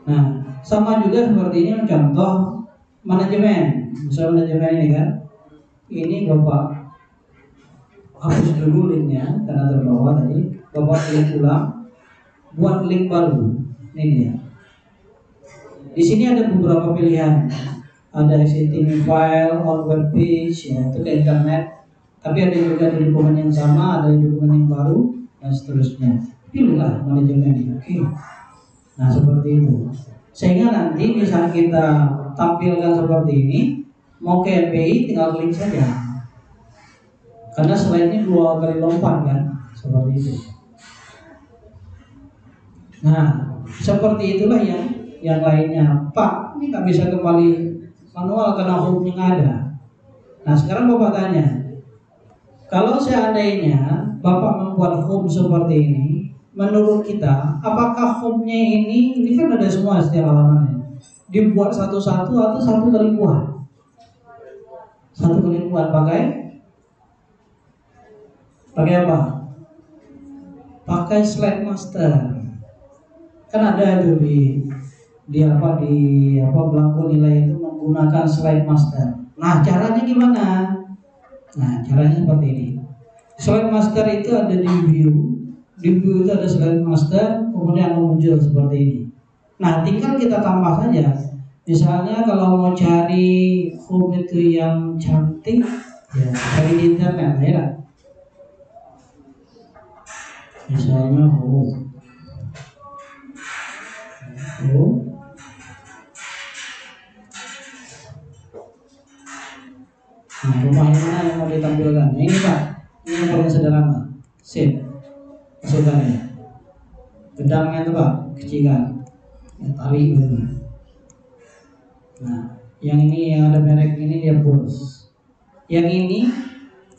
Nah sama juga seperti ini contoh manajemen. Misalnya manajemen ini kan, ini Bapak hapus dulu linknya karena terbawa tadi. Bapak klik ulang, buat link baru. Ini dia. Di sini ada beberapa pilihan. Ada existing file, on web page, ya itu ke internet. Tapi ada juga di dokumen yang sama, ada di dokumen yang baru, dan seterusnya. Pilihlah manajemen ini. Oke. Nah seperti itu. Sehingga nanti misalnya kita tampilkan seperti ini, mau ke MPI tinggal klik saja. Karena slide-nya 2 kali lompat kan, seperti itu. Nah, seperti itulah yang lainnya. Pak, ini nggak bisa kembali manual karena home-nya nggak ada. Nah, sekarang Bapak tanya, kalau seandainya Bapak membuat home seperti ini, menurut kita, apakah home-nya ini kan ada semua setiap halamannya, dibuat satu-satu atau satu kali buat? Satu kali buat pakai apa? Pakai slide master. Kan ada itu di belangko nilai itu menggunakan slide master. Nah, caranya gimana? Nah, caranya seperti ini. Slide master itu ada di view. Di view itu ada slide master, kemudian muncul seperti ini. Nah, tinggal kita tambah saja. Misalnya kalau mau cari home itu yang cantik, ya cari di internet ya. Misalnya home. Nah, rumah yang mana yang mau ditampilkan? Nah, ini Pak, ini yang paling sederhana. Sip, masukkan ya. Pedangnya itu Pak, kecilkan. Ya, tarik gitu. Nah, yang ini yang ada merek ini dia push. Yang ini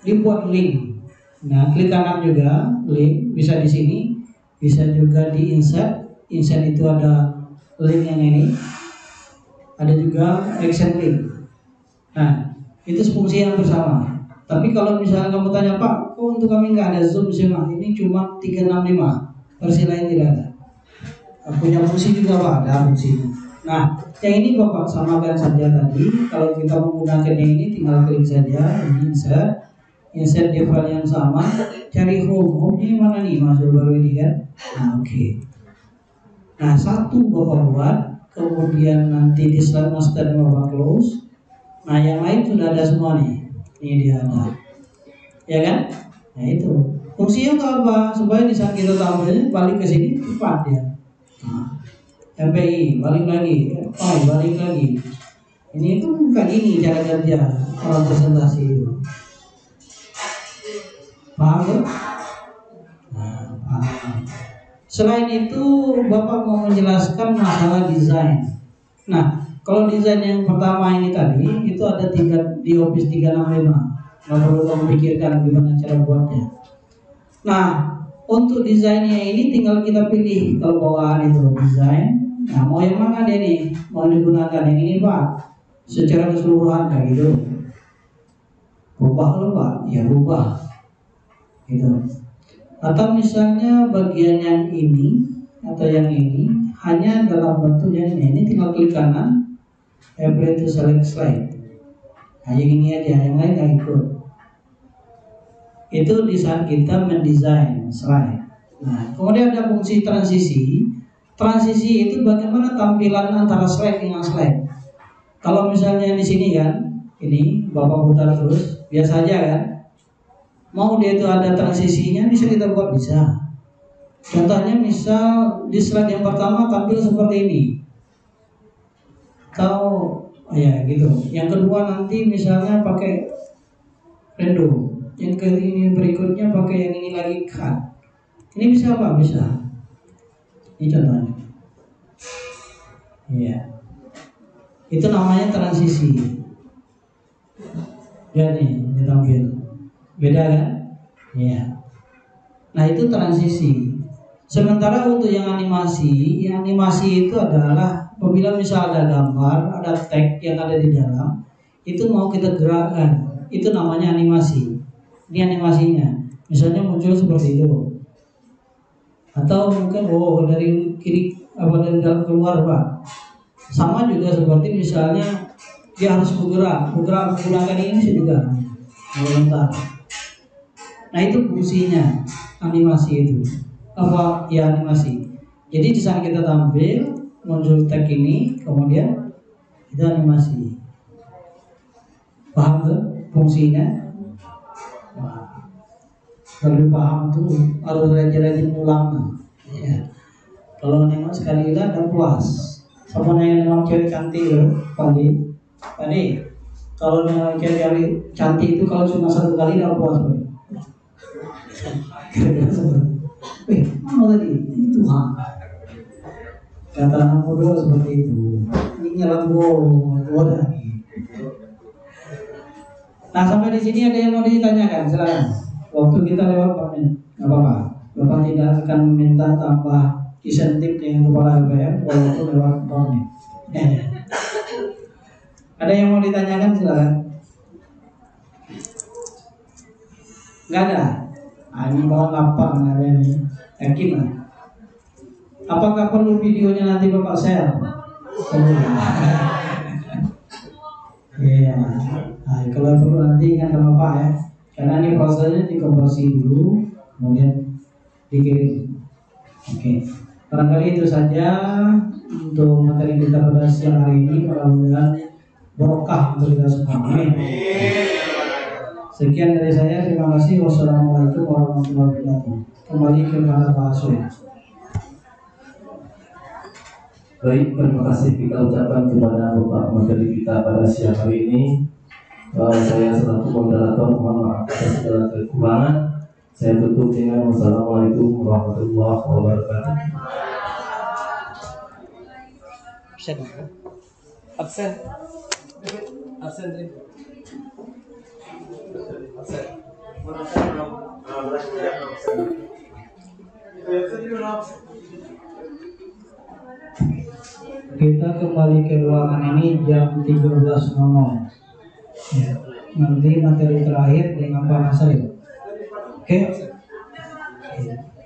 dibuat link. Nah, klik kanan juga link, bisa di sini, bisa juga di insert. Insert itu ada link yang ini. Ada juga action link. Nah, itu fungsi yang bersama. Tapi kalau misalnya kamu tanya, Pak, kok untuk kami nggak ada zoom semua? Ini cuma 365, versi lain tidak ada. Punya fungsi juga Pak, ada fungsinya. Nah, yang ini Bapak samakan saja tadi. Kalau kita menggunakan yang ini, tinggal klik saja, ini insert di file yang sama, cari home ini mana nih, masuk baru ini kan? Nah, oke. Nah, satu Bapak buat, kemudian nanti di slide master Bapak close. Nah, yang lain sudah ada semua nih. Ini dia ada. Ya kan? Nah, itu. Fungsinya untuk apa? Supaya di saat kita tampilnya balik ke sini cepat ya. Nah, MPI balik lagi, balik lagi. Ini itu kayak gini cara kerja orang presentasi itu. Paham ya? Nah, paham. Selain itu, Bapak mau menjelaskan masalah desain. Nah, kalau desain yang pertama ini tadi itu ada di Office 365. Nggak perlu kamu pikirkan gimana cara buatnya. Nah, untuk desainnya ini tinggal kita pilih. Kalau bawaan itu desain. Nah, mau yang mana dia nih? Mau digunakan yang ini Pak? Secara keseluruhan kayak gitu. Rubah loh Pak? Ya rubah. Gitu. Atau misalnya bagian yang ini atau yang ini hanya dalam bentuk yang ini tinggal klik kanan. Apply to select slide. Nah, yang ini aja, yang lain nggak ikut. Itu di saat kita mendesain slide. Nah, kemudian ada fungsi transisi. Transisi itu bagaimana tampilan antara slide dengan slide. Kalau misalnya di sini kan, ini Bapak putar terus, biasa aja kan. Mau dia itu ada transisinya, bisa kita buat bisa. Contohnya misal di slide yang pertama tampil seperti ini. Atau ya gitu. Yang kedua nanti misalnya pakai random. Yang ini berikutnya pakai yang ini lagi cut. Ini bisa apa? Bisa. Ini contohnya. Iya. Itu namanya transisi. Jadi ditampil. Beda kan? Iya. Nah, itu transisi. Sementara untuk yang animasi itu adalah apabila misal ada gambar, ada tag yang ada di dalam, itu mau kita gerakkan, itu namanya animasi. Ini animasinya, misalnya muncul seperti itu, atau mungkin dari kiri dari dalam keluar Pak. Sama juga seperti misalnya dia harus bergerak menggunakan ini juga, bentar. Nah, itu fungsinya animasi itu. Apa ya animasi? Jadi di saat kita tampil muncul tag ini, kemudian itu animasi. Paham tuh fungsinya? Wah, kalau paham tuh harus rajin-rajin ulang. Ya. Kalau nengok sekali lah dan puas. Sama nengok cewek cantik loh, Padi. Kalau nengok cewek cantik itu kalau cuma satu kali dah puas. Mana tadi? Itu kata anak muda seperti itu. Ini nyalah bodoh. Nah, sampai di sini ada yang mau ditanyakan? Silakan. Waktu kita lewat 4 menit, nggak apa-apa. Bapak tidak akan meminta tambah insentif dengan kepala LPM walaupun lewat uangnya. Ada yang mau ditanyakan silakan. Nggak ada. Ini bawa lapar nggak ada ini. Yakin lah. Apakah perlu videonya nanti Bapak share? Iya. Nah, kalau perlu nanti ingat sama Pak ya. Karena ini prosesnya dikonversi dulu, kemudian dikirim. Oke. Barangkali itu saja untuk materi kita pada siang hari ini. Mudah-mudahan berkah untuk kita semua. Amin. Sekian dari saya. Terima kasih. Wassalamualaikum warahmatullahi wabarakatuh. Kembali kepada Pak Asul. Baik, terima kasih kita ucapkan kepada Bapak Menteri kita pada siang hari ini. Saya selaku moderator mohon maaf atas segala kekurangan. Saya tutup dengan wassalamualaikum warahmatullahi wabarakatuh. Absen. Absen. Kita kembali ke ruangan ini jam 13.00. Ya. Nanti materi terakhir dengan Pak Nasir. Oke.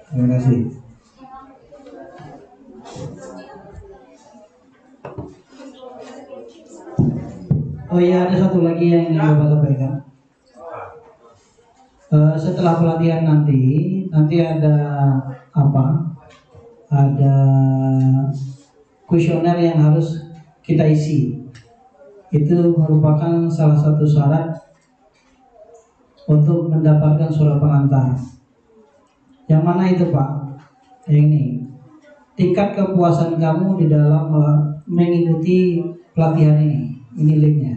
Terima kasih. Oh iya, ada satu lagi yang ingin Bapak sampaikan. Setelah pelatihan nanti ada apa? Ada kuesioner yang harus kita isi. Itu merupakan salah satu syarat untuk mendapatkan surat pengantar. Yang mana itu Pak? Yang ini. Tingkat kepuasan kamu di dalam mengikuti pelatihan ini. Ini linknya.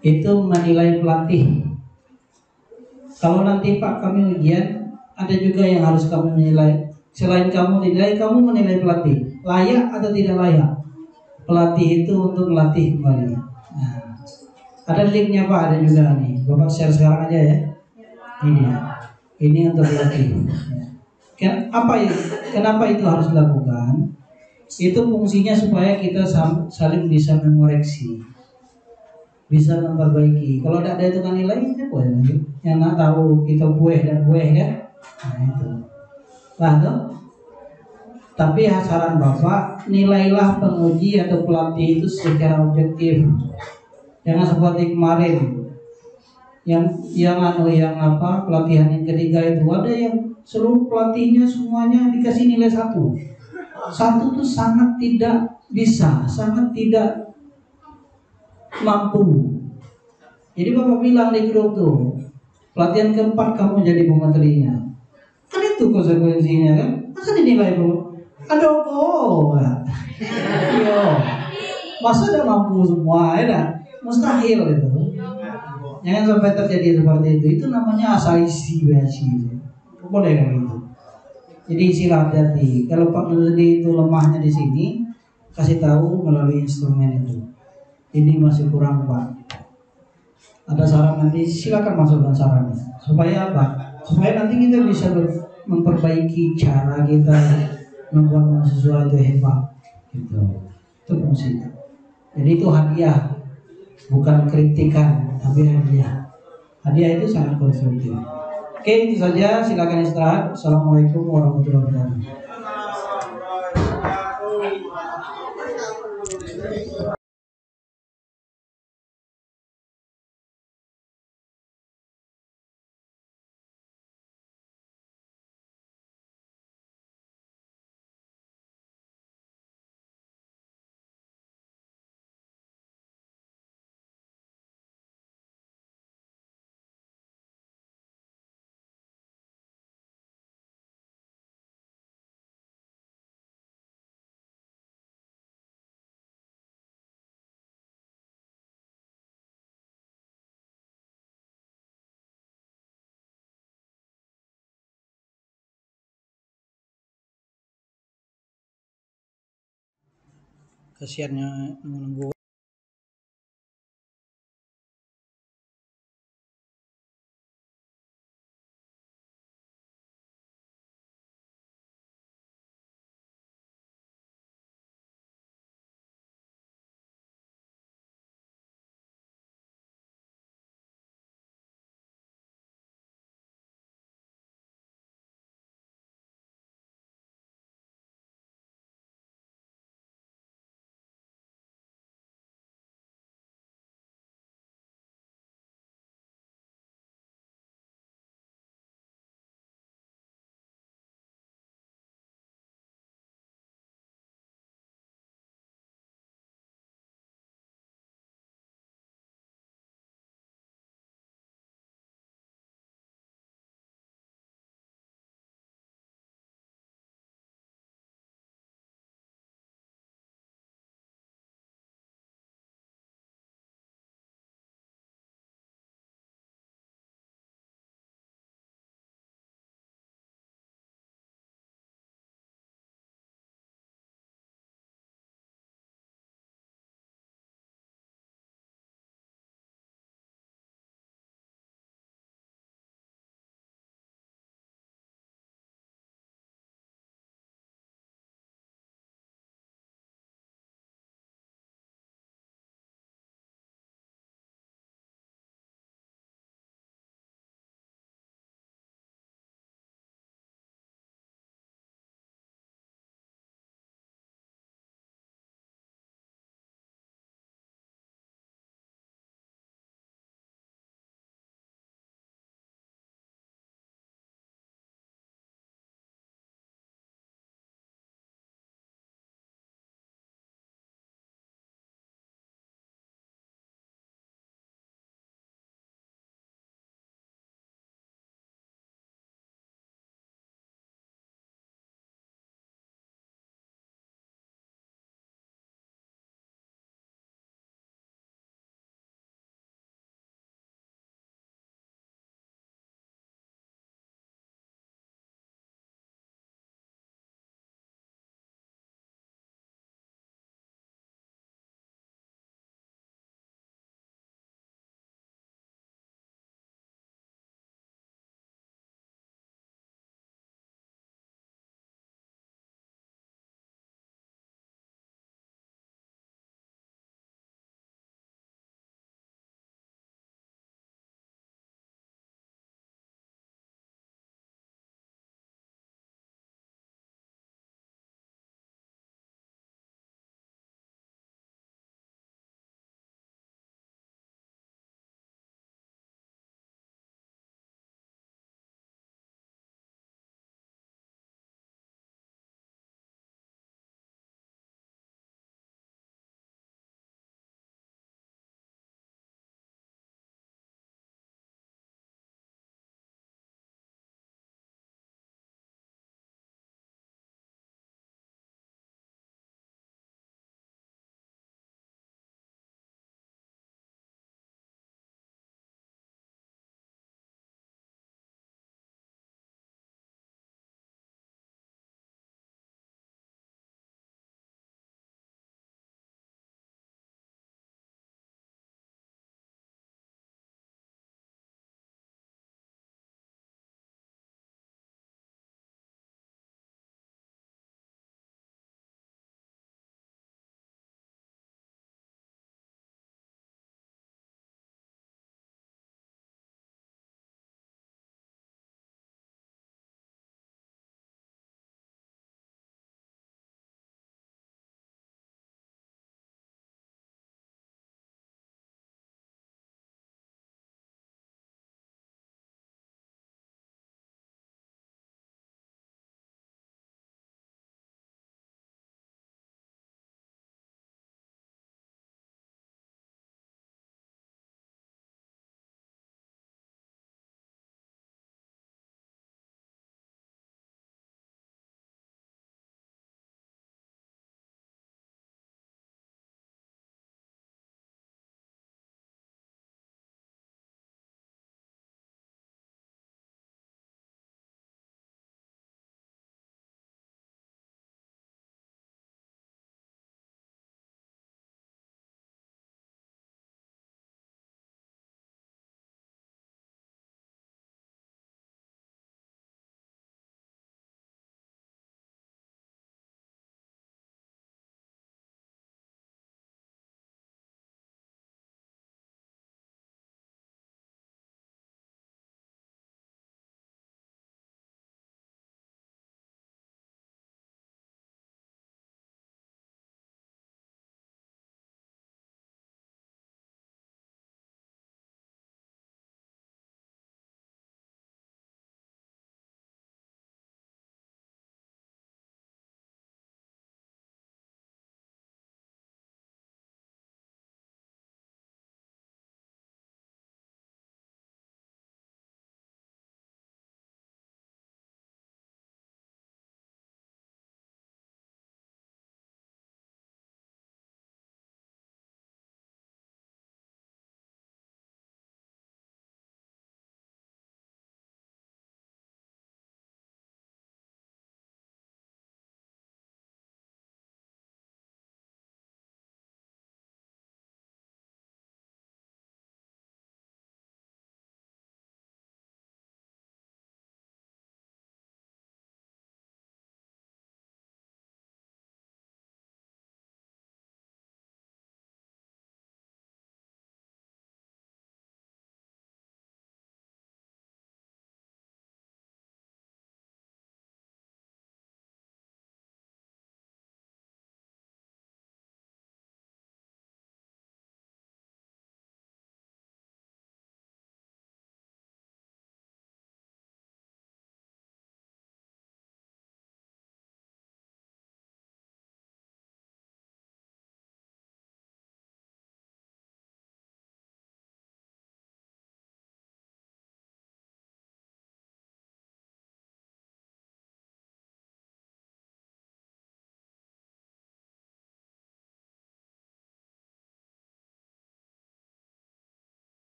Itu menilai pelatih. Kalau nanti Pak kami ujian, ada juga yang harus kami menilai. Selain kamu dinilai, kamu menilai pelatih layak atau tidak layak. Pelatih itu untuk melatih kembali. Nah, ada linknya Pak, ada juga nih. Bapak share sekarang aja ya. Ini ya. Ini untuk pelatih. Kenapa itu harus dilakukan? Itu fungsinya supaya kita saling bisa mengoreksi, bisa memperbaiki. Kalau tidak ada itu kan nilainya boleh. Yang nak tahu kita bueh dan bueh kan. Nah itu. Lalu, tapi saran Bapak, nilailah penguji atau pelatih itu secara objektif. Jangan seperti kemarin yang pelatihan yang ketiga itu ada yang seluruh pelatihnya semuanya dikasih nilai 1. 1 itu sangat tidak bisa, sangat tidak mampu. Jadi Bapak bilang di grup tuh, pelatihan keempat kamu jadi pementerinya. Kan itu konsekuensinya kan? Masa dinilai bu? Aduh kok, iya. Masa udah mampu semua, ya? Mustahil itu. Jangan sampai terjadi seperti itu. Itu namanya asaisi basi. Boleh kan gitu. Jadi istilah hati. Kalau Pak Menteri itu lemahnya di sini, kasih tahu melalui instrumen itu. Ini masih kurang Pak. Ada saran nanti silakan masukkan sarannya. Supaya apa? Supaya nanti kita bisa memperbaiki cara kita membuat mahasiswa itu hebat. Gitu. Itu fungsinya. Jadi itu hadiah, bukan kritikan, tapi hadiah. Hadiah itu sangat konstruktif. Oke, itu saja. Silakan istirahat. Assalamualaikum warahmatullahi wabarakatuh. Kasiannya menunggu.